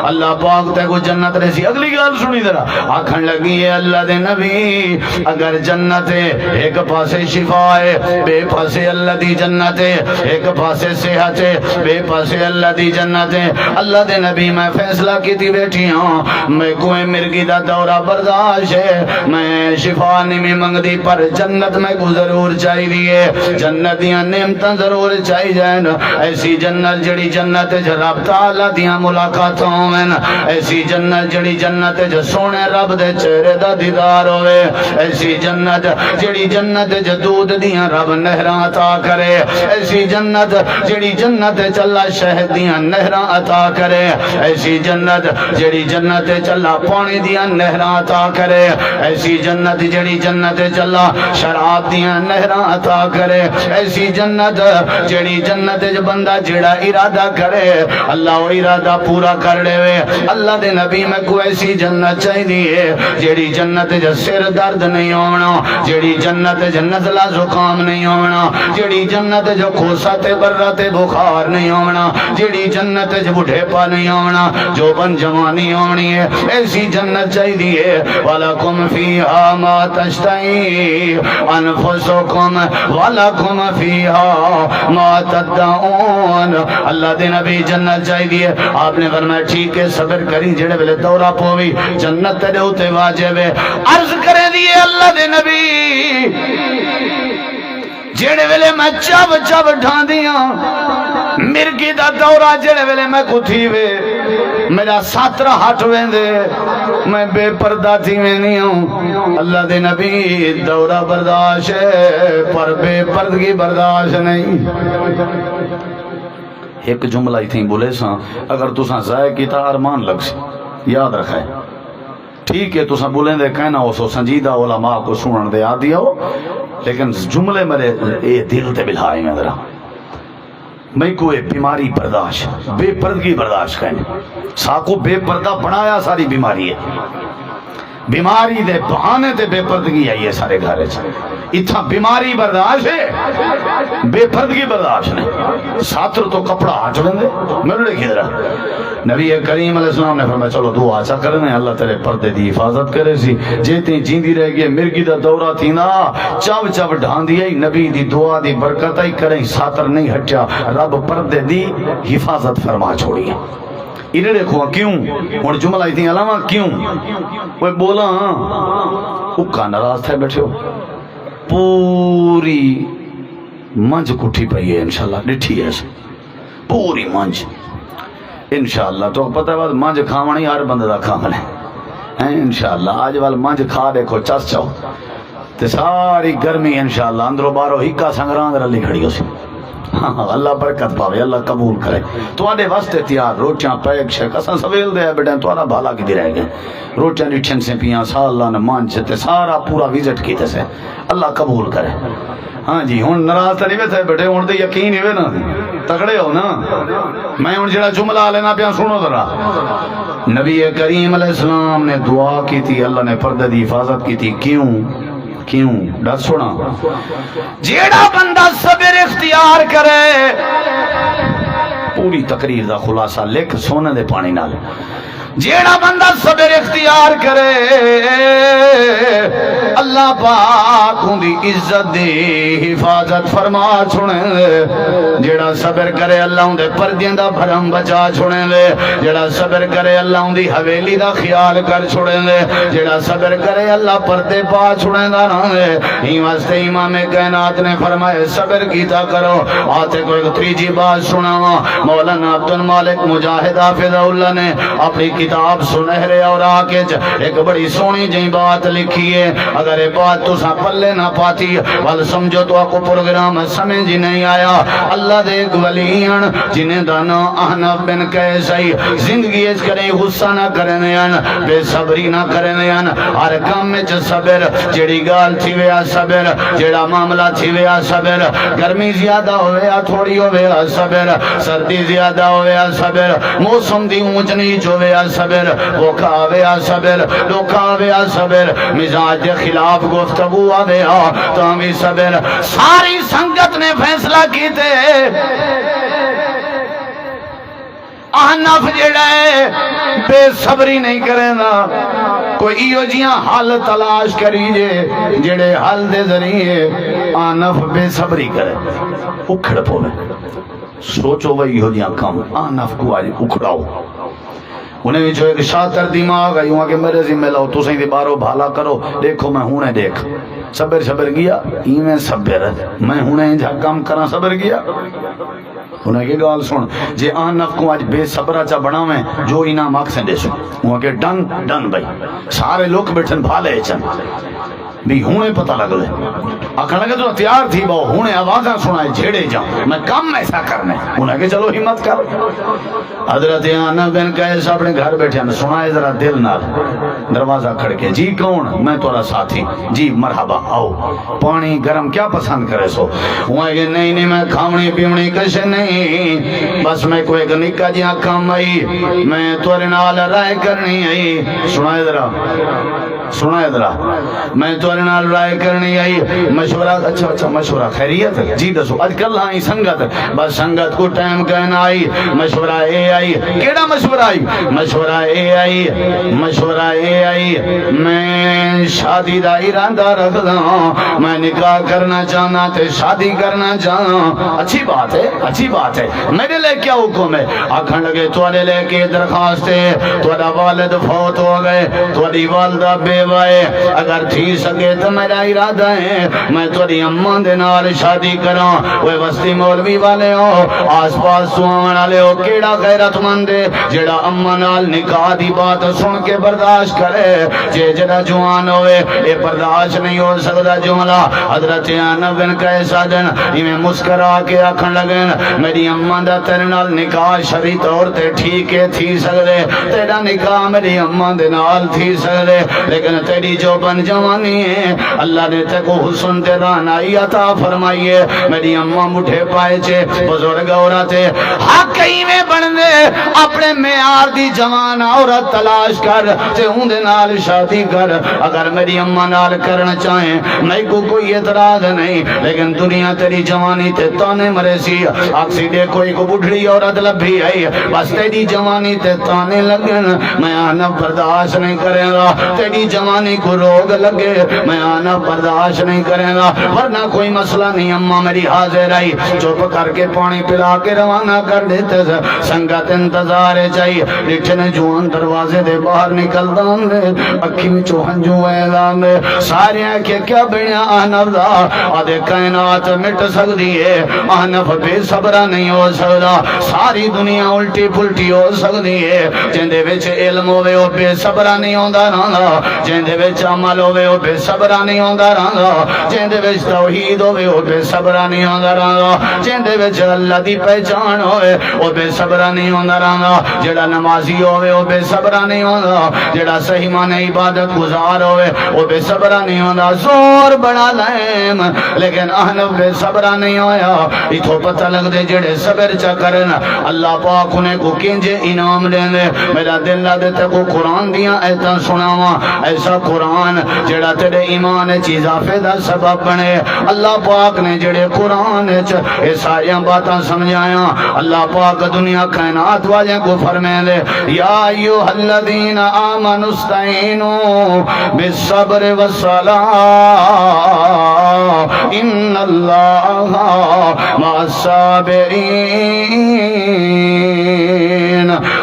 Speaker 1: اللہ پاک تے کو جنت رسی۔ اگلی گال سنی ذرا، آکھن لگی ہے اللہ دے نبی اگر جنت ایک پاسے شفا ہے بے پاسے اللہ دی جنت ہے، ایک پاسے صحت ہے بے پاسے اللہ دی جنت ہے، اللہ دے نبی میں فیصلہ کیتی بیٹھی ہوں میں کوئی مرگی دا دورہ برداشت ہے، میں شفا نہیں منگ دی پر جنت میں کو ضرور چاہی دیئے، جنت دیاں نعمتاں ضرور چاہی جائیں، ایسی جنت جڑی جنت جو رب تعالیٰ دیاں ملاقاتوں میں، ایسی جنت جڑی جنت جو سونے رب دے چہرے دا دیدار ہوئے، ایسی جنت جڑی جنت جو دودھ دیاں رب نہراں عطا کرے، ایسی جنت جڑی جنت چلا شہد دیاں نہراں عطا کرے، ایسی جنت جڑی جنت چلا پانی دیاں نہراں عطا کرے، ایسی جنت جڑی جنت چلا شراب دیاں نہراں عطا کرے، ایسی جنت جڑی جنت بندہ جڑا ارادہ کرے اللہ وہ ارادہ پورا کر دے وے۔ اللہ دے نبی میں کو ایسی جنت چاہیے جڑی جنت جو سر درد نہیں ہونا، جڑی جنت جو نزلہ زکام نہیں ہونا، جڑی جنت جو کھوسا تے برہ تے بخار نہیں ہونا، جڑی جنت جو بڑھے پا نہیں ہونا، جو بن جوانی ہونی ہے، ایسی جنت چاہیے۔ وَلَكُمْ فِيهَا مَا تَشْتَهِي أَنفُسُكُمْ وَلَكُمْ فِيهَا مَا تَدَّعُونَ۔ اللہ دے نبی جنت چاہیے۔ آپ نے فرمایا ٹھیک ہے صبر کری جڑے ویلے دورہ پوی جنت تیرے ہوتے واجب ہے۔ عرض کرے دیئے اللہ دے نبی جڑے ویلے میں چب چب ڈھان دیاں مرگی دا دورہ جڑے ویلے میں کو تھی وے میرا ساترہ ہٹ ویندے میں بے پردہ تھی میں نہیں ہوں۔ اللہ دے نبی دورہ برداشت ہے پر بے پردگی برداشت نہیں۔ ایک جملہ ہی تھی بولے ساں اگر تساں ضائع کی تا ارمان لگ سی یاد رکھائے ٹھیک ہے تساں بولیں دے کہنا ہو سو سنجیدہ علماء کو سنن دے آدھی ہو، لیکن جملے میرے اے دل تے بلھائے میں ذرا میں کوئی بیماری برداشت بے پردگی برداشت کہیں ساکو بے پردہ بنایا ساری بیماری ہے، بیماری دے بہانے تے بے پردگی آئی ہے سارے گھرے چھے اتھا بیماری برداشت ہے بے پردگی برداشت نہیں۔ ساتر تو کپڑا ہٹ لیں میرے لئے کھیدرہ نبی کریم علیہ السلام نے فرمایا چلو دعا اچھا کرنے اللہ تیرے پردے دی حفاظت کرے سی جیتے جیندی رہ گئے مرگی دا دورہ تھی نا چاو چاو ڈھان دی نبی دی دعا دی برکت ہی کریں ساتر نہیں ہٹیا رب پردے دی حفاظت فرما چھوڑی ہے۔ انہیں دیکھو کیوں اور جملہ اتنی علامہ کیوں وہ بولا اکا نراز تھے بیٹھے ہو پوری منج کٹھی پئی ہے انشاءاللہ ڈٹھی ہے پوری منج انشاءاللہ تو پتہ ہے بات منج کھاوانی ہر بندہ دا کھاون ہے انشاءاللہ آج وال منج کھا دیکھو چس چاو تے ساری گرمی انشاءاللہ اندرو بارو ہکا سنگران رلی کھڑی ہو سی اللہ برکت پاوے اللہ قبول کرے تو آنے واسطے تیار روٹیاں پیک شک اساں سویل دے بیٹھیں تو آنا بھالا کی دی رہ گئے روٹیاں ڈٹھن سے پیاں سا اللہ نے مان چھتے سارا پورا وزٹ کیتے سے اللہ قبول کرے۔ ہاں جی ہون نراز تھا نہیں بیٹھے بیٹھے ہون دے یقین ہی وے نا تکڑے ہو نا میں ہون جڑا جملہ لینا پیاں سنو ذرا نبی کریم علیہ السلام نے دعا کی تھی اللہ نے پردے دی حفاظت کی تھی کیوں ڈر سونا جیڑا بندہ صبر اختیار کرے پوری تقریر دا خلاصہ لکھ سونے دے پانی نال جیڑا بندہ صبر اختیار کرے اللہ پاک دی عزت دی حفاظت فرما چھوڑے جیڑا صبر کرے اللہ دے پردیاں دا بھرم بچا چھوڑے جیڑا صبر کرے اللہ دی حویلی دا خیال کر چھوڑے جیڑا صبر کرے اللہ پردے پا چھوڑے دا رہے ہی واسطے امام کائنات نے فرمائے صبر کیتا کرو آتے کوئی تیجی بات سناوا مولانا عبد المالک مجاہد حافظ اللہ نے اپنی کتاب سنہرے اور آکے ایک بڑی سونی جی بات لکھی ہے اگر یہ بات تو سا پلے نہ پاتی وال سمجھو تو آپ کو پروگرام سمجھ نہیں آیا اللہ دے ایک ولیان جنہیں دانا احنف بن کیسائی زندگی اس کریں غصہ نہ کرنے بے صبری نہ کرنے ہر کام میں صبر جیڑی گال تھی ویا صبر جیڑا معاملہ تھی ویا صبر گرمی زیادہ ہویا تھوڑی ہویا صبر سردی زیادہ ہویا صبر موسم دی اونچ نیچ ہویا صبر بھوکا ہویا صبر دھوکا ہویا صبر مزاج کے خلاف گفتگو ہویا تو بھی صبر ساری سنگت نے فیصلہ کیتے احنف جیڑا ہے بے صبری نہیں کرے نا کوئی ایو جیاں حل تلاش کریجے جیڑے حل دے ذریعے احنف بے صبری کرے اکھڑ پوے سوچو وہ ایو جیاں کم احنف کو آج اکھڑاؤ انہیں جو ایک شاطر دماغ ہے یوں کہ میرے ذمہ لاؤ تو سہیں دی بارو بھالا کرو دیکھو میں ہونے دیکھ صبر صبر گیا ایویں صبر میں ہونے جا کام کرا صبر گیا انہیں یہ گال سن جے احنف کو آج بے صبرہ چا بناویں جو انعام آکھ سے دے سن انہیں کہ ڈن ڈن بھائی سارے لوگ بیٹھن بھالے چن بھی ہونے پتہ لگ لے آکھا لگے تو تیار تھی باؤ ہونے آوازاں سنائے جھیڑے جاؤں میں کم ایسا کرنے انہیں کہ چلو ہمت کر حضرت احنف بن قیس اپنے گھر بیٹھے ہمیں سنائے ذرا دل نال دروازہ کھڑکے جی کون میں تورا ساتھی جی مرحبا آؤ پانی گرم کیا پسند کرے سو وہاں کہ نہیں میں کھاونی پیونی کشے نہیں بس میں کوئی ایک نکا جیاں کام آئی میں تورے نال رائے کرنی آئی سنائے ذرا میں تورے نال رائے کرنی آئی مشورہ اچھا مشورہ خیریت جی دسو آج کل آئی سنگت بس سنگت کو ٹائم کہنا آئی مشورہ اے آئی کیڑا مشورہ آئی مشورہ اے آئی میں شادی دا ارادہ رکھ داں میں نکاح کرنا چاہنا تے شادی کرنا چاہنا اچھی بات ہے میرے لے کیا حکم ہے آکھن لگے تورے لے کے درخواست ہے تورا والد فوت ہو گئے توری والدہ بیوہ ہے اگر تھی سکے تو میرا ارادہ ہے میں توری اماں دے نال شادی کراں وہ وسطی مولوی والے ہو آس پاس سوان والے ہو کیڑا غیرت مند ہے جڑا اماں نال نکاح دی بات سن کے برداشت کرے جڑا جوان ہوئے اے برداشت نہیں ہو سکتا جملہ حضرت احنف بن قیس دن میں مسکرا کے آکھن لگن میری اماں دا تیرے نال نکاح شرعی طور تے ٹھیک ہے تھی سکدے تیرا نکاح میری اماں دے نال تھی سکدے لیکن تیری جو بن جوانی ہے اللہ نے تے کو حسن تے دانائی عطا فرمائی ہے میری اماں مٹھے پائے چھے بزرگ عورت ہے حق ہی میں بڑھنے اپنے معیار دی جوان عورت تلاش کر تے ہوں دے نال شادی کر اگر میری اماں نال کرنا چاہیں میں کو کوئی اعتراض نہیں لیکن دنیا تیری جوانی تے تانے مرے سی اکسی دے کوئی کو بڑھڑی عورت لبھی آئی بس تیری جوانی تے تانے لگن میں آنا برداشت نہیں کریں گا تیری جوانی کو روگ لگے میں آنا برداشت نہیں کریں گا ورنہ کوئی مسئلہ نہیں اماں میری حاضر آئی چپ کر کے پانی پلا کے روانہ کر دیتے سنگت انتظار چاہیے لٹھنے جوان دروازے دے باہر نکل دان دے اکھی میں چوہن جو اعلان دے سارے ہیں کہ کیا بڑھیا احنف دا آدھے کائنات مٹ سکتی ہے احنف بے صبرہ نہیں ہو سکتا ساری دنیا الٹی پلٹی ہو سکتی ہے جندے وچ علم ہوئے وہ بے صبرہ نہیں ہوندہ رہا جندے وچ عمل ہوئے وہ بے صبرہ نہیں ہوندہ رہا جندے وچ توحید ہوئے وہ بے صبرہ نہیں ہوندہ رہا جندے وچ اللہ دی پہچان ہوئے وہ بے صبرہ نہیں ہوندہ رہا جڑا نمازی ہوئے وہ بے صبرہ نہیں ہوندہ جڑا صحیح معنی عبادت گزار ہوئے وہ بے صبرہ نہیں ہوندہ زور بڑا لائم لیکن احنف بے صبرہ نہیں ہویا اتھو پتہ لگ دے جڑے صبر چا کرنا اللہ پاک انہیں کو کنجے انعام دیں دے میرا دل نہ دیتے کو قرآن دیاں ایتاں سناواں اے ایسا قرآن جڑا تیرے ایمان چ اضافے دا سبب بنے. اللہ پاک نے جڑے قرآن چ اے ساری باتاں سمجھایا. اللہ پاک دنیا کائنات والے کو فرمائے دے یا ایھا الذین آمنوا استعینوا بالصبر والصلاۃ ان اللہ مع الصابرین.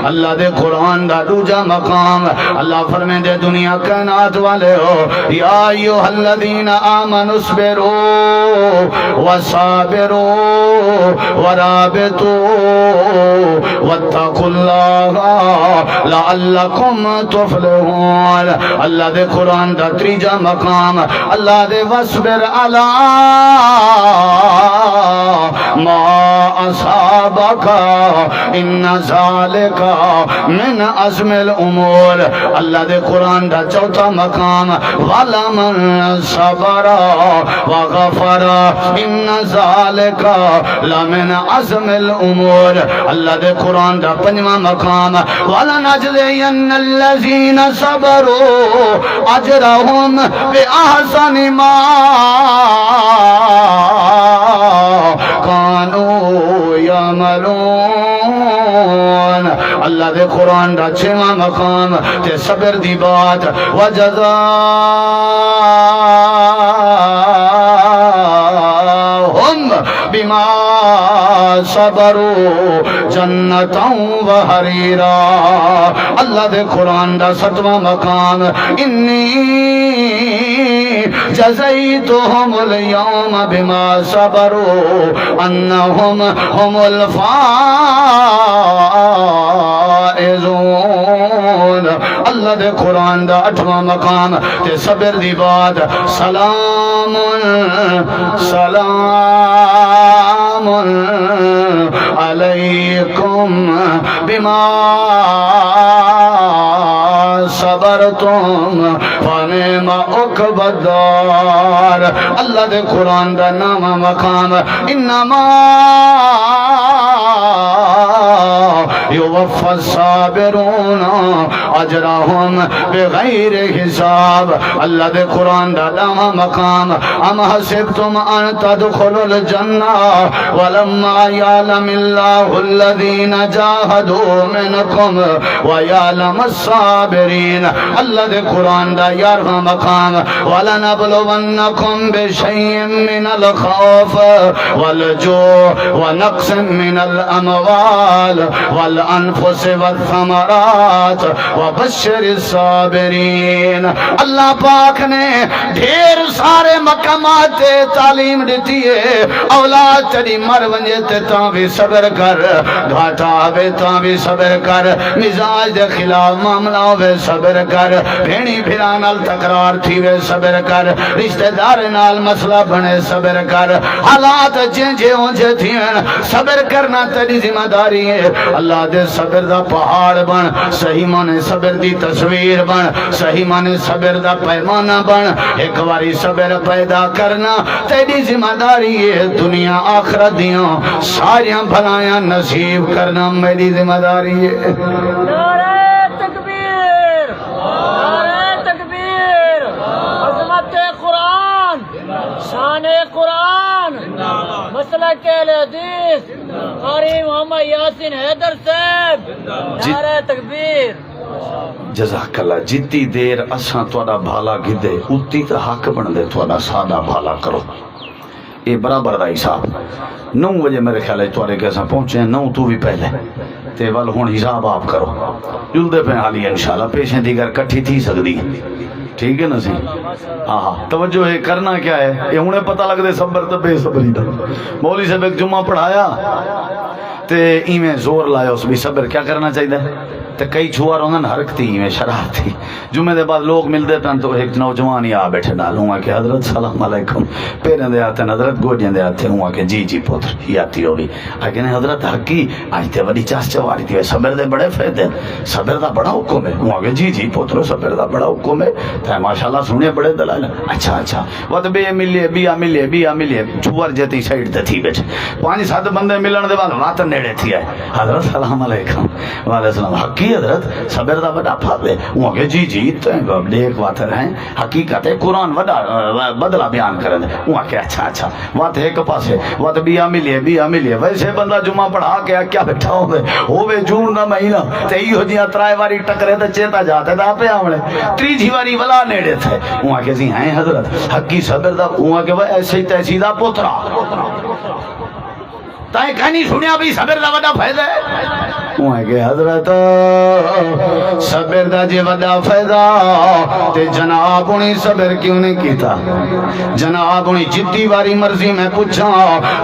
Speaker 1: اللہ دے قرآن دا دوجا مقام اللہ فرمائے دے دنیا کائنات والے ہو یا ایھا الذین آمنوا اصبروا وصابروا ورابطوا واتقوا اللہ لعلکم تفلحون. اللہ دے قرآن دا تریجا مقام اللہ دے وصبر علی ما اصابک ان ذالک من عزم الامور. اللہ دے قرآن دا چوتھا مقام وَلَمَنْ صَبَرَ وَغَفَرَ إِنَّ ذَلِكَ لَمِنْ عَزْمِ الْأُمُورِ. اللہ دے قرآن دا پنجواں مقام وَلَنَجْزِيَنَّ الَّذِينَ صَبَرُوا أَجْرَهُمْ بِأَحْسَنِ مَا كَانُوا يَعْمَلُونَ. اللہ دے قرآن دا چھواں مقام تے صبر دی بات وجزاہم بما صبروا جنتا وحریرا. اللہ دے قرآن دا ستواں مقام انی جزیتہم اليوم بما صبروا انہم هم الفائزون. اللہ دے قرآن دا اٹھواں مقام تے صبر دی بات سلام سلام علیکم بما صبرتم فنعم عقبی الدار. اللہ دے قرآن دا نامہ مقام انما یوفی الصابرون اجرہم بغیر حساب. اللہ دے قرآن دا نامہ مقام ام حسبتم ان تدخلوا الجنہ ولما یعلم اللہ الذین جاہدوا منکم ویعلم الصابرین. اللہ دے قرآن دا یارواں مقام وَلَنَبْلُوَنَّكُمْ بِشَيْءٍ مِّنَ الْخَوْفِ وَالْجُوعِ وَنَقْصٍ مِّنَ الْأَمْوَالِ وَالْأَنفُسِ وَالثَّمَرَاتِ وَبَشِّرِ الصَّابِرِينَ. اللہ پاک نے ڈھیر سارے مقامات تعلیم دیتی ہے. اولاد تیری مر ونجے تے تاں بھی صبر کر, گھاٹا آوے تاں بھی صبر کر, مزاج دے خلاف معاملہ ہوئے صبر کر, بھینی بھیران نال تکرار تھی وے صبر کر, رشتہ دار نال مسئلہ بنے صبر کر, حالات جے اونجے تھین صبر کرنا تیری ذمہ داری ہے. اللہ دے صبر دا پہاڑ بن, صحیح مانے صبر دی تصویر بن, صحیح مانے صبر دا پیمانہ بن. ایک باری صبر پیدا کرنا تیری ذمہ داری ہے. دنیا آخرت دیاں ساریاں بھلایاں نصیب کرنا میری ذمہ داری ہے.
Speaker 2: نعرہ تکبیر, نعرہ تکبیر, عظمت قرآن, شان قرآن, مسلک اہل حدیث قاری محمد یاسین حیدر صاحب. نعرہ تکبیر.
Speaker 1: جزاک اللہ. جتی دیر اساں تواڈا بھالا گدے اتی تے حق بن دے تواڈا سادہ بھالا کرو. یہ برابر دا حساب 9 بجے میرے خیال ہے تواڈے کے اساں پہنچے ہیں 9 تو بھی پہلے تے ول ہن حساب آپ کرو جلدے پہ حالی انشاءاللہ پیشیں دیگر کٹھی تھی سکدی. ٹھیک ہے نا سی. ہاں توجہ ہے کرنا کیا ہے یہ ہنے پتہ لگ دے صبر تے بے صبری دا. مولوی صاحب ایک جمعہ پڑھایا تے ایویں زور لایا اس بھی صبر کیا کرنا چاہیے تو کئی چھوار ہونا حرکتی میں شرارتی. جمعے دے بعد لوگ ملتے پہن تو ایک نوجوان ہی آ بیٹھے نال ہوں کہ حضرت سلام علیکم پیریں دے آتے حضرت گوجیں دے آتے ہوں کہ جی جی پتر ہی آتی ہوگی آگے نے حضرت حقی آج تے بڑی چاس چواری تھی صبر دے بڑے فائدے صبر دا بڑا حکم ہے ہوں کہ جی جی پتر صبر دا بڑا حکم ہے تے ماشاءاللہ سنے بڑے دلائل. اچھا اچھا وہ تو بے ملیے بیا ملیے چھوار جتی سائڈ تے تھی بیٹھے 5-7 بندے ملن دے بعد رات نیڑے تھی آئے حضرت سلام علیکم وعلیکم السلام حقی کی حضرت صبر دا بڑا فضل ہے وہ کہ جی جی تو دیکھ واتر ہیں حقیقت ہے قرآن بدلا بیان کرن وہ کہ اچھا وات ایک پاسے وات بیا ملیے ویسے بندہ جمعہ پڑھا کے کیا بیٹھا ہوے جون دا مہینہ تے ایو جیاں ترائے واری ٹکرے تے چیتا جاتے دا پہ آونے تریجی واری ولا نیڑے تھے وہ کہ جی ہیں حضرت حقی صبر دا وہ کہ ایسے ہی تیسی دا پوترا تائیں کہنی سنیا بھی صبر دا وڈا فائدہ ہے وہ کہ حضرت صبر دا جے وڈا فائدہ تے جناب انہیں صبر کیوں نہیں کیتا جناب انہیں جتی واری مرضی میں پوچھا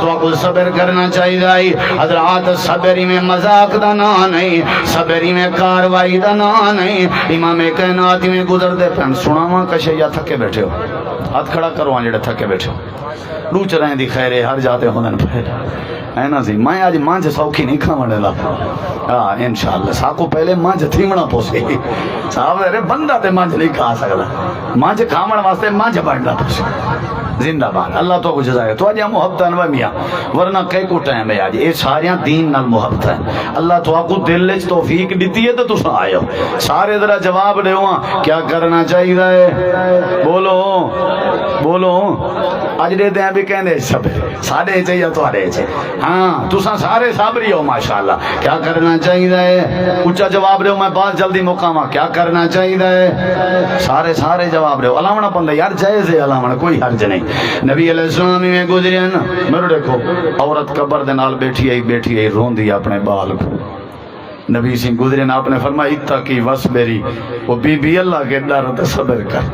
Speaker 1: تو آپ کو صبر کرنا چاہیے حضرات صبری میں مذاق دا نا نہیں صبری میں کاروائی دا نا نہیں امام کائنات میں گزر دے پہن سنا ماں کشے یا تھکے بیٹھے ہو ہاتھ کھڑا کرو آن جڑے تھکے بیٹھے ہو روچ رہے دی خیرے ہر جاتے ہوندن پھر ہے نا سی میں آج مانج سوکھی نہیں کھاونے لگا ہاں انشاءاللہ ساکو پہلے مانج تھیمنا پوسی صاحب ارے بندہ تے مانج نہیں کھا سکتا مانج کھاون واسطے مانج بڑھنا پوسی زندہ باد اللہ تو کو جزائے تو آج محبت انوہ میاں ورنہ کئی کو ٹائم ہے آج یہ ساریاں دین نال محبت ہیں اللہ تو آپ کو دل لچ توفیق دیتی ہے تو تو سن آئے ہو سارے ذرا جواب دے ہوا کیا کرنا چاہیے بولو آج دے دیں بھی کہنے صبر سارے چاہیے تو آرے چاہیے ہاں تو سن سارے صابری ہو ماشاءاللہ کیا کرنا چاہیے اچھا جواب دے ہو میں بات جلدی مقامہ کیا کرنا چاہیے سارے جواب دے ہو علامنا پندہ یار جائز ہے علامنا کوئی حرج نہیں نبی علیہ السلام میں گزرے نا میرے دیکھو عورت قبر دے نال بیٹھی آئی رون دی اپنے بال کو نبی سنگھ گزرے نا آپ نے فرمایا اتقی وصبری وہ بی اللہ کے ڈر تے صبر کر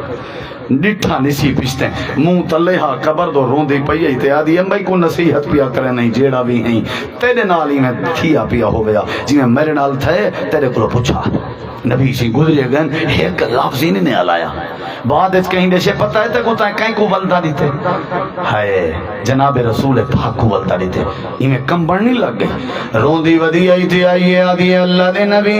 Speaker 1: ڈٹھا نسی پشتے منہ تلے ہا قبر دو رون دی پئی تے آدھی ایم بھائی کو نصیحت پیا کرے نہیں جیڑا بھی ہیں تیرے نال ہی میں تھیا پیا ہو گیا جی میں میرے نال تھے تیرے کو پوچھا نبی سی گزرے گن ایک لفظ ہی نہیں آلایا بعد اس کہیں دے سے پتہ ہے تے کو تائیں کہیں کو ولدا دیتے ہائے جناب رسول پاک کو ولدا دیتے یہ میں کم بڑھنی لگ گئی روندی ودی آئی تھی آئیے آدھی اللہ دے نبی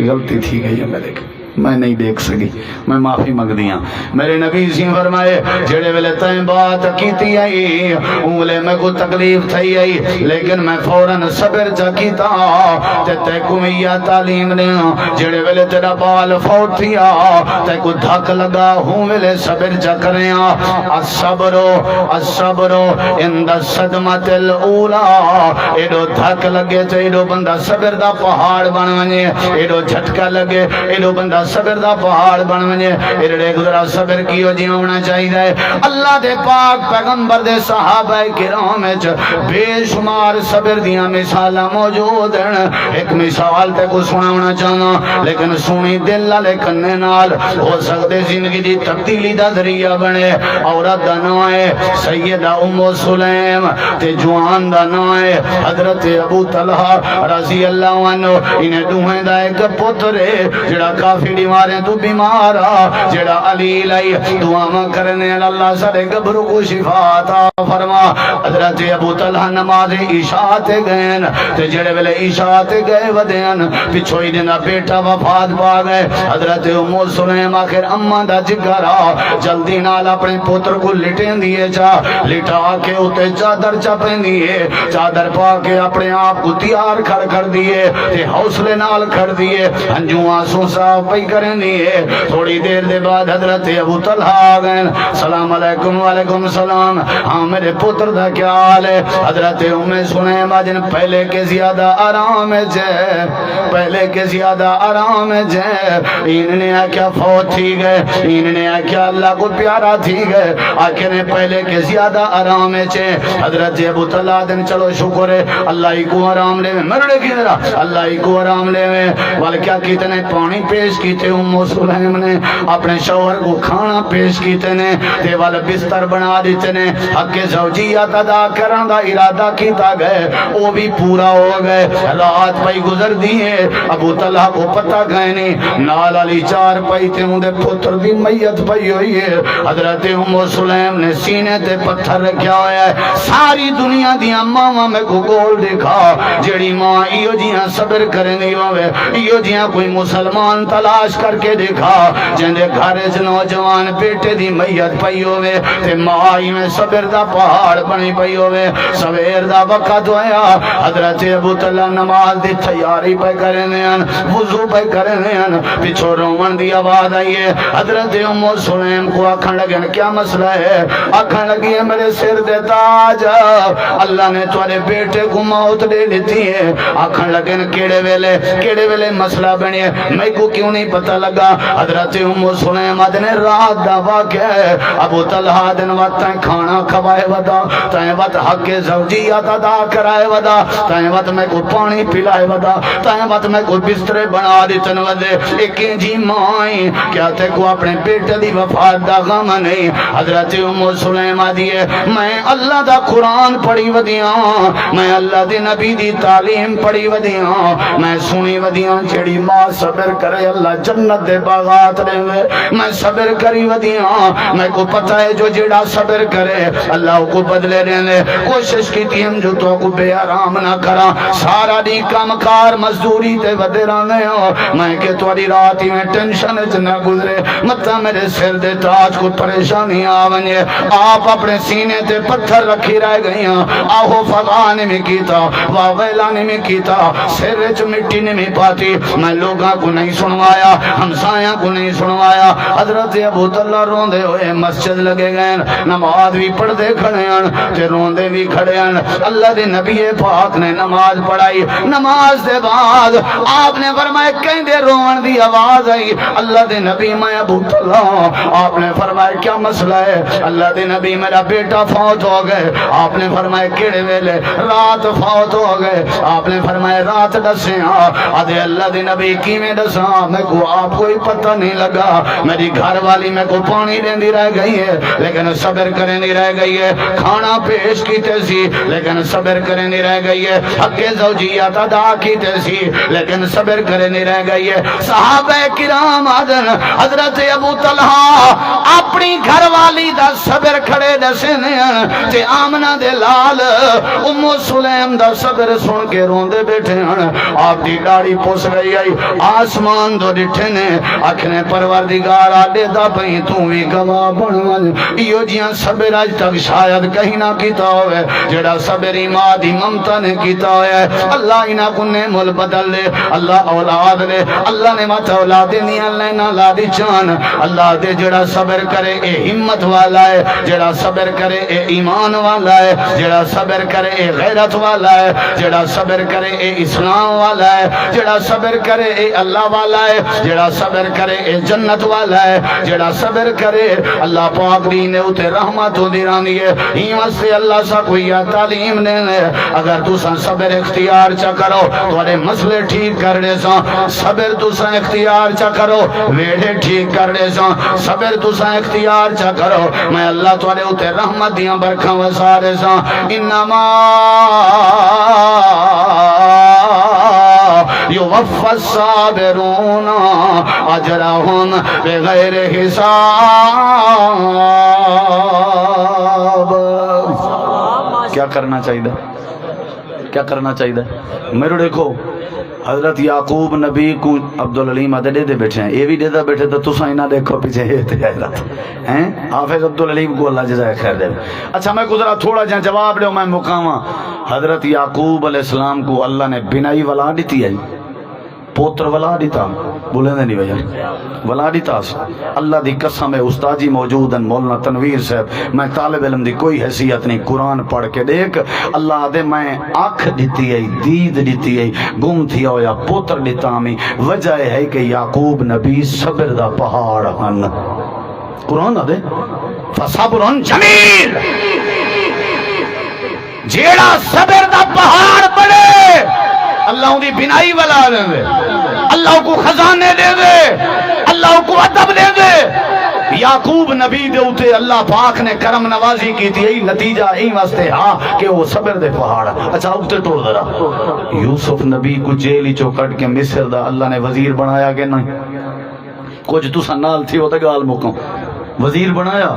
Speaker 1: غلطی تھی گئی ہے میرے میں نہیں دیکھ سکی میں معافی مانگ دیا میرے نبی سی فرمائے جڑے ویلے تائیں بات کیتی آئی اولے میں کو تکلیف تھی آئی لیکن میں فوراً صبر چا کیتا تے کو میں تعلیم دیا جڑے ویلے تیرا بال فوت تھیا تے کو دھک لگا ہوں ویلے صبر چا کریں الصبرو اند صدمت الاولا ایڈو دھک لگے تے ایڈو بندہ صبر دا پہاڑ بن ونجے ایڈو جھٹکا لگے ایڈو بندہ صبر دا پہاڑ بن ونجے ایڈے گزرا صبر کیو جی ہونا چاہیے اللہ دے پاک پیغمبر دے صحابہ کرام وچ بے شمار صبر دیاں مثالاں موجود ہیں ایک مثال تے کو سناونا چاہنا لیکن سنی دل والے کنے نال ہو سکتے زندگی دی تبدیلی دا ذریعہ بنے عورت دا نام ہے سیدہ ام سلیم تے جوان دا نام ہے حضرت ابو طلحہ رضی اللہ عنہ انہیں دوہیں دا ایک پتر ہے جڑا کافی بیماریں تو بیمارا جڑا علی لائی دعا کرنے اللہ سارے گبروں کو شفا عطا فرما حضرت ابو طلحہ نماز عشاء تے گئے تے جڑے ویلے عشاء تے گئے ودین پچھوئی دینا بیٹا وفات پا گئے حضرت ام سلیم آخر اماں دا جگرا جلدی نال اپنے پتر کو لٹیں دیے لٹا کے اتے چادر چپیں دیے چادر پا کے اپنے آپ کو تیار کھڑ کر دیے تے حوصلے نال کھڑ دیے ہنجو آنسوں صاف پئی کریں دیے تھوڑی دیر دے بعد حضرت ابو طلحہ آ گئے سلام علیکم وعلیکم السلام ہاں میرے پتر دا کیا حال ہے حضرت ام سلیم آجن پہلے کے زیادہ آرام ہے پہلے کے زیادہ آرام ہے انہوں نے کیا فوت تھی گئے انہوں نے کیا اللہ کو پیارا تھی گئے آخر نے پہلے کے زیادہ آرام ہے حضرت ابو طلحہ دن چلو شکر ہے اللہ ہی کو آرام لے میں مرڑے کی ذرا اللہ ہی کو آرام لے وال کیا کتنے پانی پیش کیتے ام سلیم نے اپنے شوہر کو کھانا پیش کیتے نے تے وال بستر بنا دیتے نے حق زوجیت ادا کرن دا ارادہ کیتا گئے وہ بھی پورا ہو گئے رات پئی گزر دیئے ابو طلحہ کو پتہ گئے نہیں نال علی چار پئی تے اندے پتر دی میت پئی ہوئی ہے حضرت ام سلیم نے سینے تے پتھر رکھیا ہویا ہے ساری دنیا دیاں ماں میں کو گول دیکھا جیڑی ماں ایو جیاں صبر کریں دی ہوئے ایو جیاں کوئی مسلمان طلاق تلاش کر کے دیکھا جندے گھر وچ نوجوان بیٹے دی میت پئی ہوے تے مائی میں صبر دا پہاڑ بنی پئی ہوے سویر دا وقت ہویا حضرت ابو طلحہ نماز دی تیاری پہ کرنے ہیں وضو پہ کرنے ہیں پیچھے رومن دی آواز آئی ہے حضرت ام سلیم کو آکھن لگے کیا مسئلہ ہے آکھن لگی ہے میرے سر دے تاج اللہ نے تمہارے بیٹے کو موت دے لیتی ہے آکھن لگے کیڑے ویلے مسئلہ بنے میں کو کیوں نہیں پتہ لگا حضرت ام سلیم نے رات دا واقعہ ہے ابو طلحہ دن وقت کھانا کھوائے ودا تائیں وقت حق زوجیات ادا کرائے ودا تائیں وقت میں کو پانی پلائے ودا تائیں وقت میں کو بسترے بنا دیتن ودے ایکیں جی مائیں کیا تے کو اپنے بیٹے دی وفات دا غم نہیں حضرت ام سلیم دیئے میں اللہ دا قرآن پڑھی ودیاں میں اللہ دی نبی دی تعلیم پڑھی ودیاں میں سنی ودیاں جڑی ماں صبر کرے اللہ جنت دے باغات دے میں صبر کری ودیاں میں کو پتہ ہے جو جڑا صبر کرے اللہ کو بدلے رہنے کوشش کی تیم جو تو کو بے آرام نہ کرا سارا دی کام کار مزدوری تے ودے رانے ہو میں کہ تواری راتی میں ٹینشن نہ گزرے متا میرے سر دے تاج کو پریشانی آونی آپ اپنے سینے تے پتھر رکھی رہ گئی آہو فغانے میں کیتا واویلانے میں کیتا سر چ مٹی نے میں پاتی میں لوگاں کو نہیں سنوایا ہمسایاں کو نہیں سنوایا حضرت ابو طلحہ روندے ہوئے مسجد لگے گئے نماز بھی پڑھ دے کھڑے ہیں تے روندے بھی کھڑے ہیں اللہ دے نبی پاک نے نماز پڑھائی نماز دے بعد آپ نے فرمایا کہیں دے روان دی آواز آئی اللہ دے نبی میں ابو طلحہ آپ نے فرمایا کیا مسئلہ ہے اللہ دے نبی میرا بیٹا فوت ہو گئے آپ نے فرمایا کیڑے ویلے رات فوت ہو گئے آپ نے فرمایا رات دسے آدھے اللہ دے نبی کی میں دسا میں کو آپ کوئی پتہ نہیں لگا میری گھر والی میں کو پانی دیندی رہ گئی ہے لیکن صبر کریں نہیں رہ گئی ہے کھانا پیش کیتے سی لیکن صبر کریں نہیں رہ گئی ہے حق زوجیات ادا کیتے سی لیکن صبر کریں نہیں رہ گئی ہے صحابہ کرام آدن حضرت ابو طلحہ اپنی گھر والی دا صبر کھڑے دسے ہیں تے آمنہ دے لال ام سلیم دا صبر سن کے روندے بیٹھے ہیں آپ دی داڑھی پوس گئی آئی آسمان دو ڈٹھے نے اکھنے پروردگار آدے دا پہیں تو بھی گواہ بنوان ایو جیاں صبر آج تک شاید کہیں نہ کیتا ہوئے جڑا صبر مادی ممتا نے کیتا ہوئے اللہ انہا کنے مل بدل لے اللہ اولاد لے اللہ نے مات اولاد نہیں اللہ نہ لادی چان اللہ دے جڑا صبر کرے اے ہمت والا ہے جڑا صبر کرے اے ایمان والا ہے جڑا صبر کرے اے غیرت والا ہے جڑا صبر کرے اے اسلام والا ہے جڑا صبر کرے اے اللہ والا ہے جڑا صبر کرے اے جنت والا ہے جڑا صبر کرے اللہ پاک دینے اتے رحمت ہو دیرانی ہے ہی واسطے اللہ سا کوئی تعلیم دینے اگر تو سا صبر اختیار چا کرو توارے مسئلے ٹھیک کر دے سا صبر تو سا اختیار چا کرو ویڑے ٹھیک کر دے سا صبر تو سا اختیار چا کرو میں اللہ توارے اتے رحمت دیاں برکھاں وسارے سا انما یوفى الصابرون اجرهم بغیر حساب کیا کرنا چاہیے کیا کرنا چاہیے میرے دیکھو حضرت یعقوب نبی کو عبدالعلیم آدھے دے بیٹھے ہیں یہ بھی دے بیٹھے تو تسا ہی نہ دیکھو پیچھے حضرت ہیں حافظ عبدالعلیم کو اللہ جزائے خیر دے اچھا میں گزرا تھوڑا جہاں جواب لے میں مقامہ حضرت یعقوب علیہ السلام کو اللہ نے بنائی ولا دیتی ہے پوتر ولا دیتا بولے نہیں بھیا ولا دیتا اللہ دی قسم ہے استاد جی موجود ہیں مولانا تنویر صاحب میں طالب علم دی کوئی حیثیت نہیں قرآن پڑھ کے دیکھ اللہ دے میں آنکھ دیتی ہے دید دیتی ہے گم تھی ہویا پوتر دیتا ہمیں وجہ ہے کہ یعقوب نبی صبر دا پہاڑ ہن قرآن دے فصبرن جمیل جیڑا صبر دا پہاڑ بڑے اللہ دی بنائی والا دے اللہ کو خزانے دے دے اللہ کو ادب دے دے یعقوب نبی دے اتے اللہ پاک نے کرم نوازی کی تھی یہی نتیجہ یہی واسطے ہاں کہ وہ صبر دے پہاڑ اچھا اگتے ٹوڑ درا یوسف نبی کو جیلی چو کٹ کے مصر دا اللہ نے وزیر بنایا کہ نہیں کچھ تو سنال تھی ہوتا گال مکوں وزیر بنایا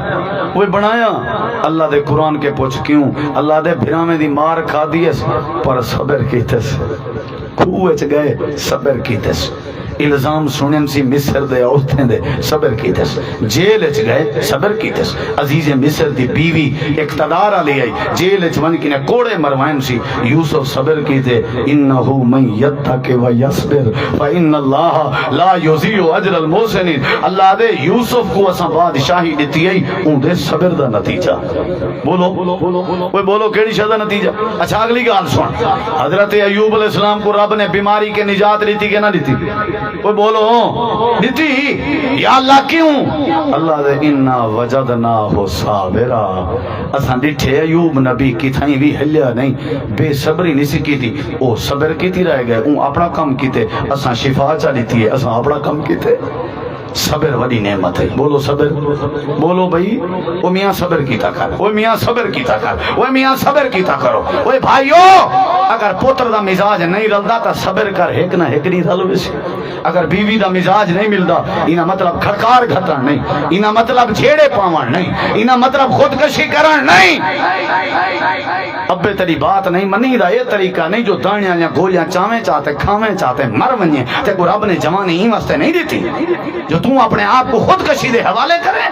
Speaker 1: وہ بنایا اللہ دے قرآن کے پوچھ کیوں اللہ دے بھرامے دی مار کھا دیس پر صبر کیتس کھوئے چ گئے صبر کیتس الزام سنن سی مصر دے عورتیں دے صبر کیتس جیل وچ گئے صبر کیتس عزیز مصر دی بیوی اقتدار علی آئی جیل وچ ون کنے کوڑے مروائن سی یوسف صبر کیتے انہو من یتق و یصبر فإن اللہ لا یضیع اجر المحسنین اللہ دے یوسف کو اساں بادشاہی دتی آئی اون دے صبر دا نتیجہ بولو کوئی بولو کیڑی شے دا نتیجہ اچھا اگلی گل سن حضرت ایوب علیہ السلام کو رب نے بیماری کے نجات دیتی کہ نہ دیتی کوئی بولو دیتی یا اللہ کیوں اللہ دے انا وجدناہ صابرا اساں ڈٹھے ایوب نبی کی تھائیں بھی ہلیا نہیں بے صبری نہیں سی کی تھی او صبر کیتی رہ گئے اون اپنا کم کیتے اساں شفا چا لیتی ہے اساں اپنا کم کیتے صبر وڈی نعمت ہے بولو صبر بولو بھائی او میاں صبر کیتا کر او میاں صبر کیتا کر او میاں صبر کیتا کرو اوے بھائیو اگر پوتر دا مزاج نہیں رلدا تا صبر کر ایک نہ ایک نہیں رلوے سی اگر بیوی دا مزاج نہیں ملدا اینا مطلب کھڑکار گھٹن نہیں اینا مطلب جھیڑے پاون نہیں اینا مطلب خودکشی کرن نہیں ابے تیری بات نہیں منی دا یہ طریقہ نہیں جو دانیاں یا گولیاں چاویں چاہتے کھاویں چاہتے مر ونجے تے کو رب نے جوانی ہی واسطے نہیں دیتی جو تم اپنے آپ کو خودکشی دے حوالے کرے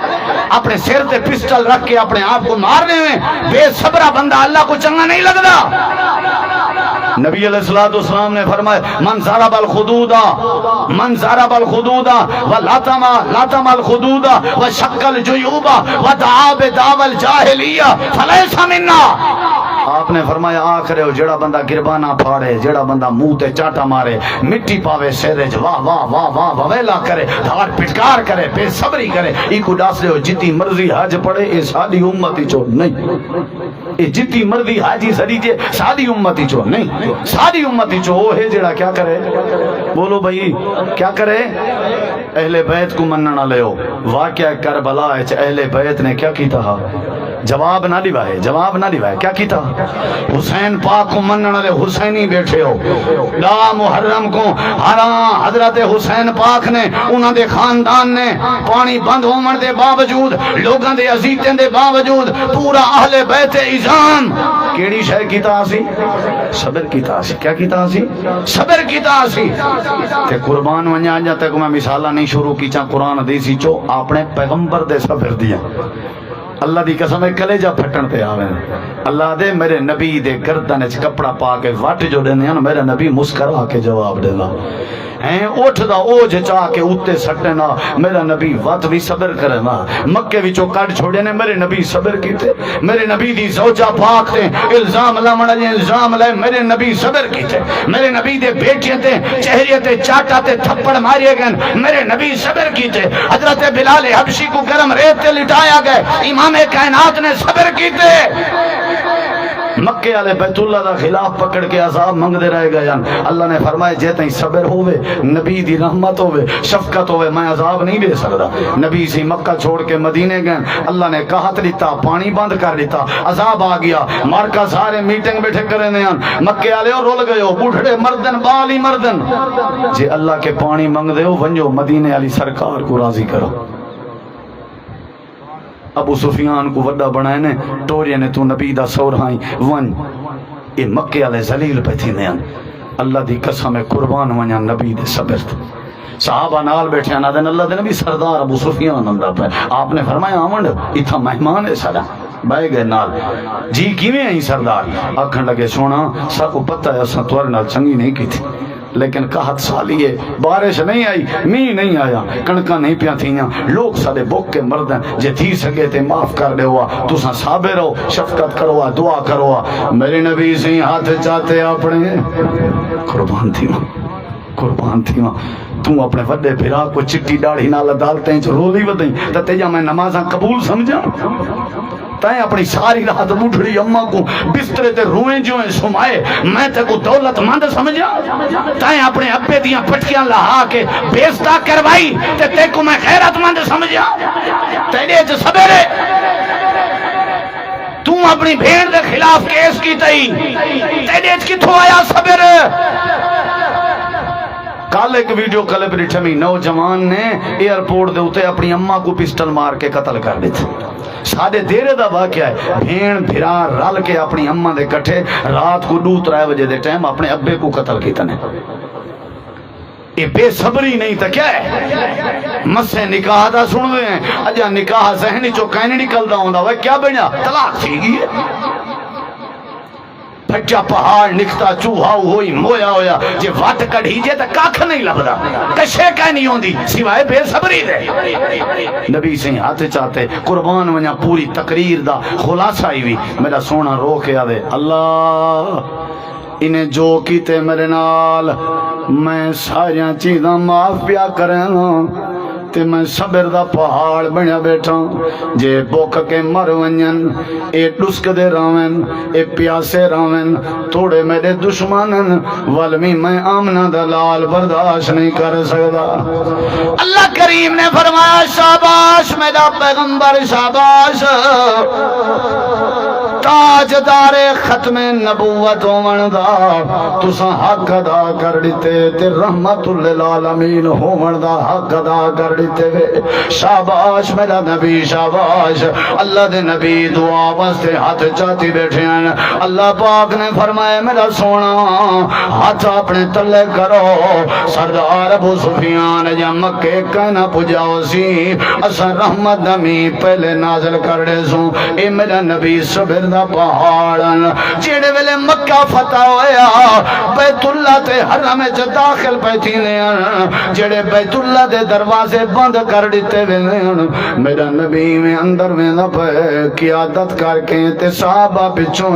Speaker 1: اپنے سر تے پسٹل رکھ کے اپنے آپ کو مارنے میں بے صبرہ بندہ اللہ کو چنگا نہیں لگدا نبی علیہ السلام نے فرمایا من ضرب الخدود ولطم الخدود وشق الجیوب ودعا بدعوى الجاہلیہ فلیس منا آپ نے فرمایا آخرے ہو جڑا بندہ گربانہ پھاڑے جڑا بندہ منہ تے چاٹا مارے مٹی پاوے سیرج واہ واہ واہ واہ وویلا کرے دھاڑ پٹکار کرے بے صبری کرے ای کو ڈاس ہو جتی مرضی حج پڑے اے ساری امتی چو نہیں اے جتی مرضی حاجی سری جے ساری امتی چو نہیں ساری امتی چو وہ ہے جڑا کیا کرے بولو بھائی کیا کرے اہل بیت کو مننا لے ہو واقعہ کربلا اہل بیت نے کیا کیتا جواب نہ لیوائے جواب نہ لیوائے کیا کیتا حسین پاک کو منن والے حسینی بیٹھے ہو لا محرم کو حرام حضرت حسین پاک نے انہاں دے خاندان نے پانی بند ہون دے باوجود لوگاں دے عزیتیں دے باوجود پورا اہل بیت اعظام کیڑی شے کیتا اسی صبر کیتا اسی کیا کیتا اسی صبر کیتا اسی تے قربان ونجا جا تک میں مثالاں نہیں شروع کیچا قرآن حدیث چو اپنے پیغمبر دے صبر دیا اللہ دی قسم ہے کلیجہ پھٹن تے آویں اللہ دے میرے نبی دے گردن وچ کپڑا پا کے وٹ جو دینے ہیں میرا نبی مسکرا کے جواب دینا ہیں اٹھ دا اوج چاہ کے اوتے سٹنا میرا نبی وقت بھی صبر کرنا مکے وچوں کڈ چھوڑے نے میرے نبی صبر کیتے میرے نبی دی زوجہ پاک تے الزام لاونا جے الزام لے میرے نبی صبر کیتے میرے نبی دے بیٹے تے چہرے تے چاٹا تے تھپڑ مارے گئے میرے نبی صبر کیتے حضرت بلال حبشی کو گرم ریت تے لٹایا گئے امام کائنات نے صبر کیتے مکے والے بیت اللہ دا خلاف پکڑ کے عذاب منگدے رہ گئے اللہ نے فرمایا جے تائیں صبر ہوئے نبی دی رحمت ہوئے شفقت ہوئے میں عذاب نہیں دے سکتا نبی سی مکہ چھوڑ کے مدینے گئے اللہ نے قحط لیتا پانی بند کر لیتا عذاب آ گیا مارکا سارے میٹنگ بیٹھے کرے نے مکے والے رول گئے ہو بوڑھڑے مردن بالی مردن جے اللہ کے پانی منگ دے ہو ونجو مدینے والی سرکار کو راضی کرو ابو سفیان کو وڈا بنائے نے ٹوریا نے تو نبی دا سورہائی ون اے مکے والے ذلیل پہ تھی نے اللہ دی قسم قربان ونیا نبی دے صبر صحابہ نال بیٹھے نا دن اللہ دے نبی سردار ابو سفیان اندر پہ آپ نے فرمایا آمنڈ اتھا مہمان ہے سارا بائے گئے نال جی کیویں ہیں سردار آکھن لگے سونا سا کو پتہ ہے اساں توار نال چنگی نہیں کی تھی لیکن قحط سالی ہے بارش نہیں آئی می نہیں آیا کڑکاں نہیں پیاں تھیاں لوگ سارے بوک کے مردن جے تھی سکے تے معاف کر دے ہوا تساں صابر رہو شفقت کرو دعا کرو میرے نبی سے ہاتھ چاہتے اپنے قربان تھی ماں تو اپنے وڈے بھرا کو چٹی ڈاڑھی نال عدالتیں چ رولی ودیں تے تیجا میں نمازاں قبول سمجھا تائیں اپنی ساری رات بوڑھڑی اماں کو بسترے تے روئیں جویں سمائے میں تے کو دولت مند سمجھا تائیں اپنے ابے دیاں پٹکیاں لہا کے بیزتا کروائی تے کو میں خیرت مند سمجھا تیرے چ صبر ہے تو اپنی بھیڑ دے خلاف کیس کی تئی تیرے چ کتھوں آیا صبر کل ایک ویڈیو کلپ ڈٹھے میں نوجوان نے ایئرپورٹ دے اوتے اپنی اماں کو پسٹل مار کے قتل کر دیتے ساڑھے دیرے دا واقعہ ہے بھین بھرا رل کے اپنی اماں دے کٹھے رات کو 2-3 بجے دے ٹائم اپنے ابے کو قتل کیتا نے یہ بے صبری نہیں تو کیا ہے؟ مسے نکاح دا سن دے ہیں اجا نکاح ذہنی چو کہنے نکلدا ہوندا وہ کیا بنیا طلاق تھی گئی پھٹا پہاڑ نکتا چوہا ہوئی مویا ہویا جے وٹ کڑھی جے تے کاکھ نہیں لبدا کشے کا نہیں ہوندی سوائے بے صبری دے نبی سے ہاتھ چاہتے قربان ونیا پوری تقریر دا خلاصہ ہی بھی میرا سونا رو کے آدے اللہ انہیں جو کیتے میرے نال میں ساریاں چیزاں معاف پیا کریں تے میں صبر دا پہاڑ بنیا بیٹھا جے بوک کے مر ونجن اے ڈسک دے راوین اے پیاسے راوین توڑے میرے دشمنن والمی میں آمنہ دلال برداشت نہیں کر سکتا اللہ کریم نے فرمایا شاباش میرا پیغمبر شاباش تاجدار ختم نبوت ہون دا تساں حق ادا کر دیتے تے رحمت للعالمین ہون دا حق ادا کر دیتے وے شاباش میرا نبی شاباش اللہ دے نبی دعا واسطے ہاتھ چاہتی بیٹھے ہیں اللہ پاک نے فرمایا میرا سونا ہاتھ اپنے تلے کرو سردار ابو سفیان جا مکے کہنا پجاؤ سی اسا رحمت نمی پہلے نازل کر دے سوں اے میرا نبی صبر دا پہاڑن جیڑے ویلے مکہ فتح ہویا بیت اللہ تے حرم چ داخل پیتھی نے جیڑے بیت اللہ دے دروازے بند کر دیتے وے میرا نبی میں اندر میں نہ پے قیادت کر کے تے صحابہ پچھوں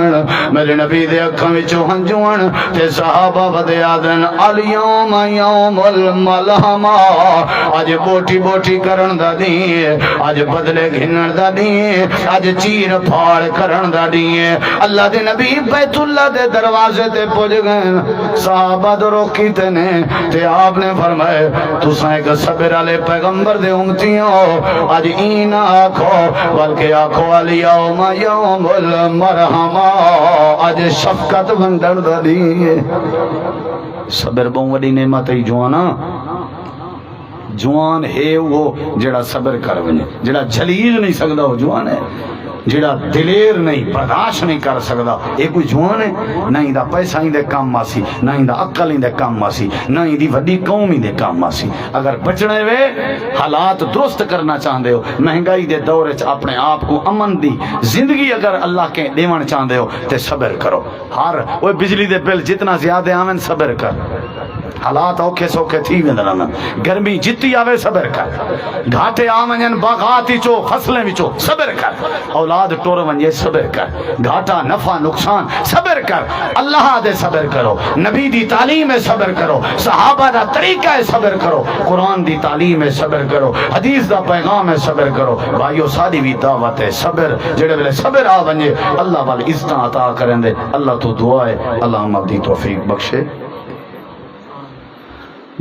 Speaker 1: میرے نبی دے اکھاں وچوں ہنجھون تے صحابہ ودے آدن الیوم یوم الملحمہ اج بوٹی بوٹی کرن دا دین اج بدلے گھنن دا دین اج چیر پھاڑ کرن دا دین اللہ دے نبی بیت اللہ دے دروازے تے پہنچ گئے صحابہ دو روکی تے نے تے آپ نے فرمائے تساں ایک صبر والے پیغمبر دے امتی ہو اج این آکھو بلکہ آکھو الیوم یوم المرحمہ اج شفقت بندن دا دی صبر بہت وڈی نعمت ہے جوانا جوان ہے وہ جڑا صبر کر ونے جڑا جلیل نہیں سکدا وہ جوان ہے جڑا دلیر نہیں برداشت نہیں کر سکدا یہ کوئی جوان ہے نہ ہی دا پیسہ ہی دے کام آسی نہ ہی دا عقل ہی دے کام آسی نہ ہی دی وڈی قوم ہی دے کام آسی اگر بچنے وے حالات درست کرنا چاہندے ہو مہنگائی دے دور وچ اپنے آپ کو امن دی زندگی اگر اللہ کے دیون چاہندے ہو تے صبر کرو ہر وہ بجلی دے بل جتنا زیادہ آویں صبر کر حالات اوکھے سوکھے تھی ویندن گرمی جتی آوے صبر کر گھاٹے آونجن باغاتی چو فصلیں وچو صبر کر اولاد ٹور ونجے صبر کر گھاٹا نفع نقصان صبر کر اللہ دے صبر کرو نبی دی تعلیم میں صبر کرو صحابہ دا طریقہ صبر کرو قرآن دی تعلیم میں صبر کرو حدیث دا پیغام میں صبر کرو بھائیو ساری بھی دعوت ہے صبر جڑے ویلے صبر آ ونجے اللہ والے عزتاں عطا کریں دے اللہ تو دعا ہے اللہ ہم دی توفیق بخشے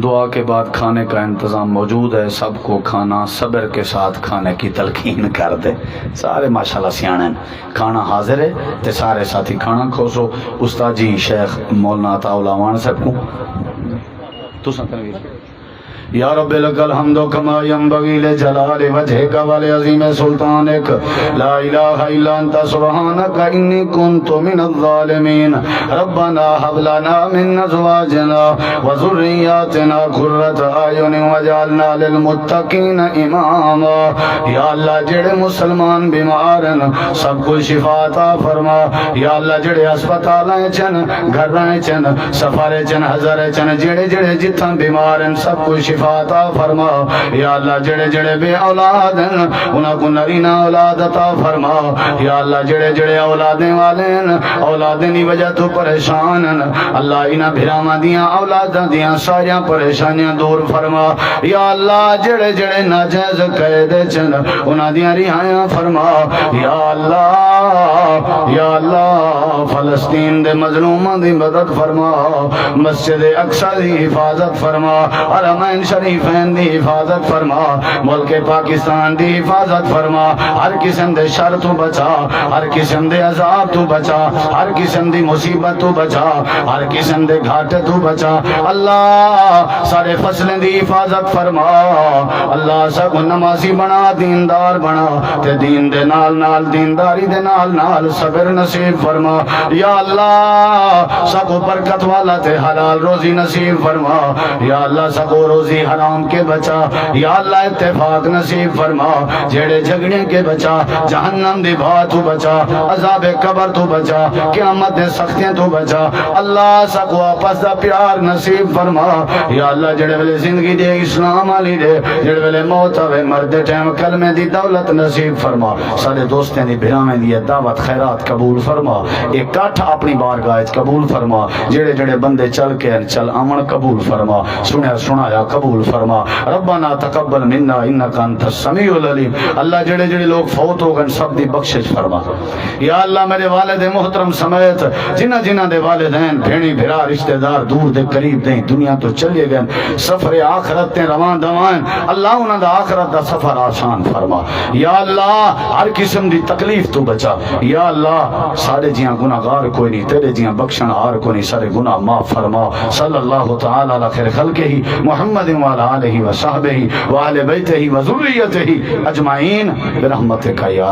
Speaker 1: دعا کے بعد کھانے کا انتظام موجود ہے سب کو کھانا صبر کے ساتھ کھانے کی تلقین کر دے سارے ماشاءاللہ سیانے کھانا حاضر ہے تے سارے ساتھی کھانا کھوسو استاد جی شیخ مولانا عطا اللہ وان صاحب کو تو سنتنویر یا رب لک الحمد کما ینبغی لجلال وجهک ولعظیم سلطانک لا الہ الا انت سبحانک انی کنت من الظالمین ربنا هب لنا من ازواجنا وذریاتنا قرۃ اعین واجعلنا للمتقین اماما یا اللہ جڑے مسلمان بیمار ہیں سب کو شفا عطا فرما یا اللہ جڑے ہسپتالاں چن گھراں چن سفارے چن ہزارے چن جڑے جڑے جتھاں بیمار ہیں سب کو شفا عطا فرما یا اللہ جڑے جڑے بے اولاد ہیں انہاں کو نرینہ اولاد عطا فرما یا اللہ جڑے جڑے اولادیں والے ہیں اولادیں دی وجہ تو پریشان ہیں اللہ انہاں بھراواں دیاں اولاداں دیاں ساریاں پریشانیاں دور فرما یا اللہ جڑے جڑے ناجائز قید چن انہاں دیاں رہائیاں فرما یا اللہ فلسطین دے مظلوماں دی مدد فرما مسجد اقصی دی حفاظت فرما حرمین شریفین دی حفاظت فرما، ملک پاکستان دی حفاظت فرما، ہر قسم دے شر تو بچا، ہر قسم دے عذاب تو بچا، ہر قسم دی مصیبت تو بچا، ہر قسم دے گھاٹے تو بچا۔ اللہ سارے فصلیں دی حفاظت فرما، اللہ سب نمازی بنا، دیندار بنا، تے دین دے نال نال دینداری دے نال نال صبر نصیب فرما۔ یا اللہ سکو برکت والا تے حلال روزی نصیب فرما، یا اللہ سکو روزی حرام کے بچا، یا اللہ اتفاق نصیب فرما، جیڑے جھگڑے کے بچا، جہنم دی بات تو بچا، عذاب قبر تو بچا، قیامت دے سختیاں تو بچا۔ اللہ سکو آپس دا پیار نصیب فرما، یا اللہ جڑے ویلے زندگی دے اسلام والی دے، جڑے ویلے موت ہوے مرد ٹائم کلمے دی دولت نصیب فرما۔ سارے دوستاں دی بھراواں دی دعوت خیرات قبول فرما، اکٹھ اپنی بارگاہ وچ قبول فرما، جڑے جڑے بندے چل کے چل آمن قبول فرما، سنیا سنایا قبول فرما۔ ربنا تقبل منا انک انت السمیع العلیم۔ اللہ جڑے جڑے لوگ فوت ہو گئے سب دی بخشش فرما۔ یا اللہ میرے والد محترم سمیت جنہ جنہ دے والدین بھیڑی بھرا رشتہ دار دور دے قریب دے دنیا تو چلے گئے، سفر آخرت تے رواں دوائیں، اللہ انہاں دا آخرت دا سفر آسان فرما۔ یا اللہ ہر قسم دی تکلیف تو بچا، یا اللہ سارے جیاں گناہگار کوئی نہیں، تیرے جیاں بخشن ہار کوئی نہیں، سارے گناہ معاف فرما۔ صلی اللہ تعالی علی خیر خلقہ محمد وعلی آلہ وصحبہ وآل بیتہ وذریتہ اجمعین برحمتک یا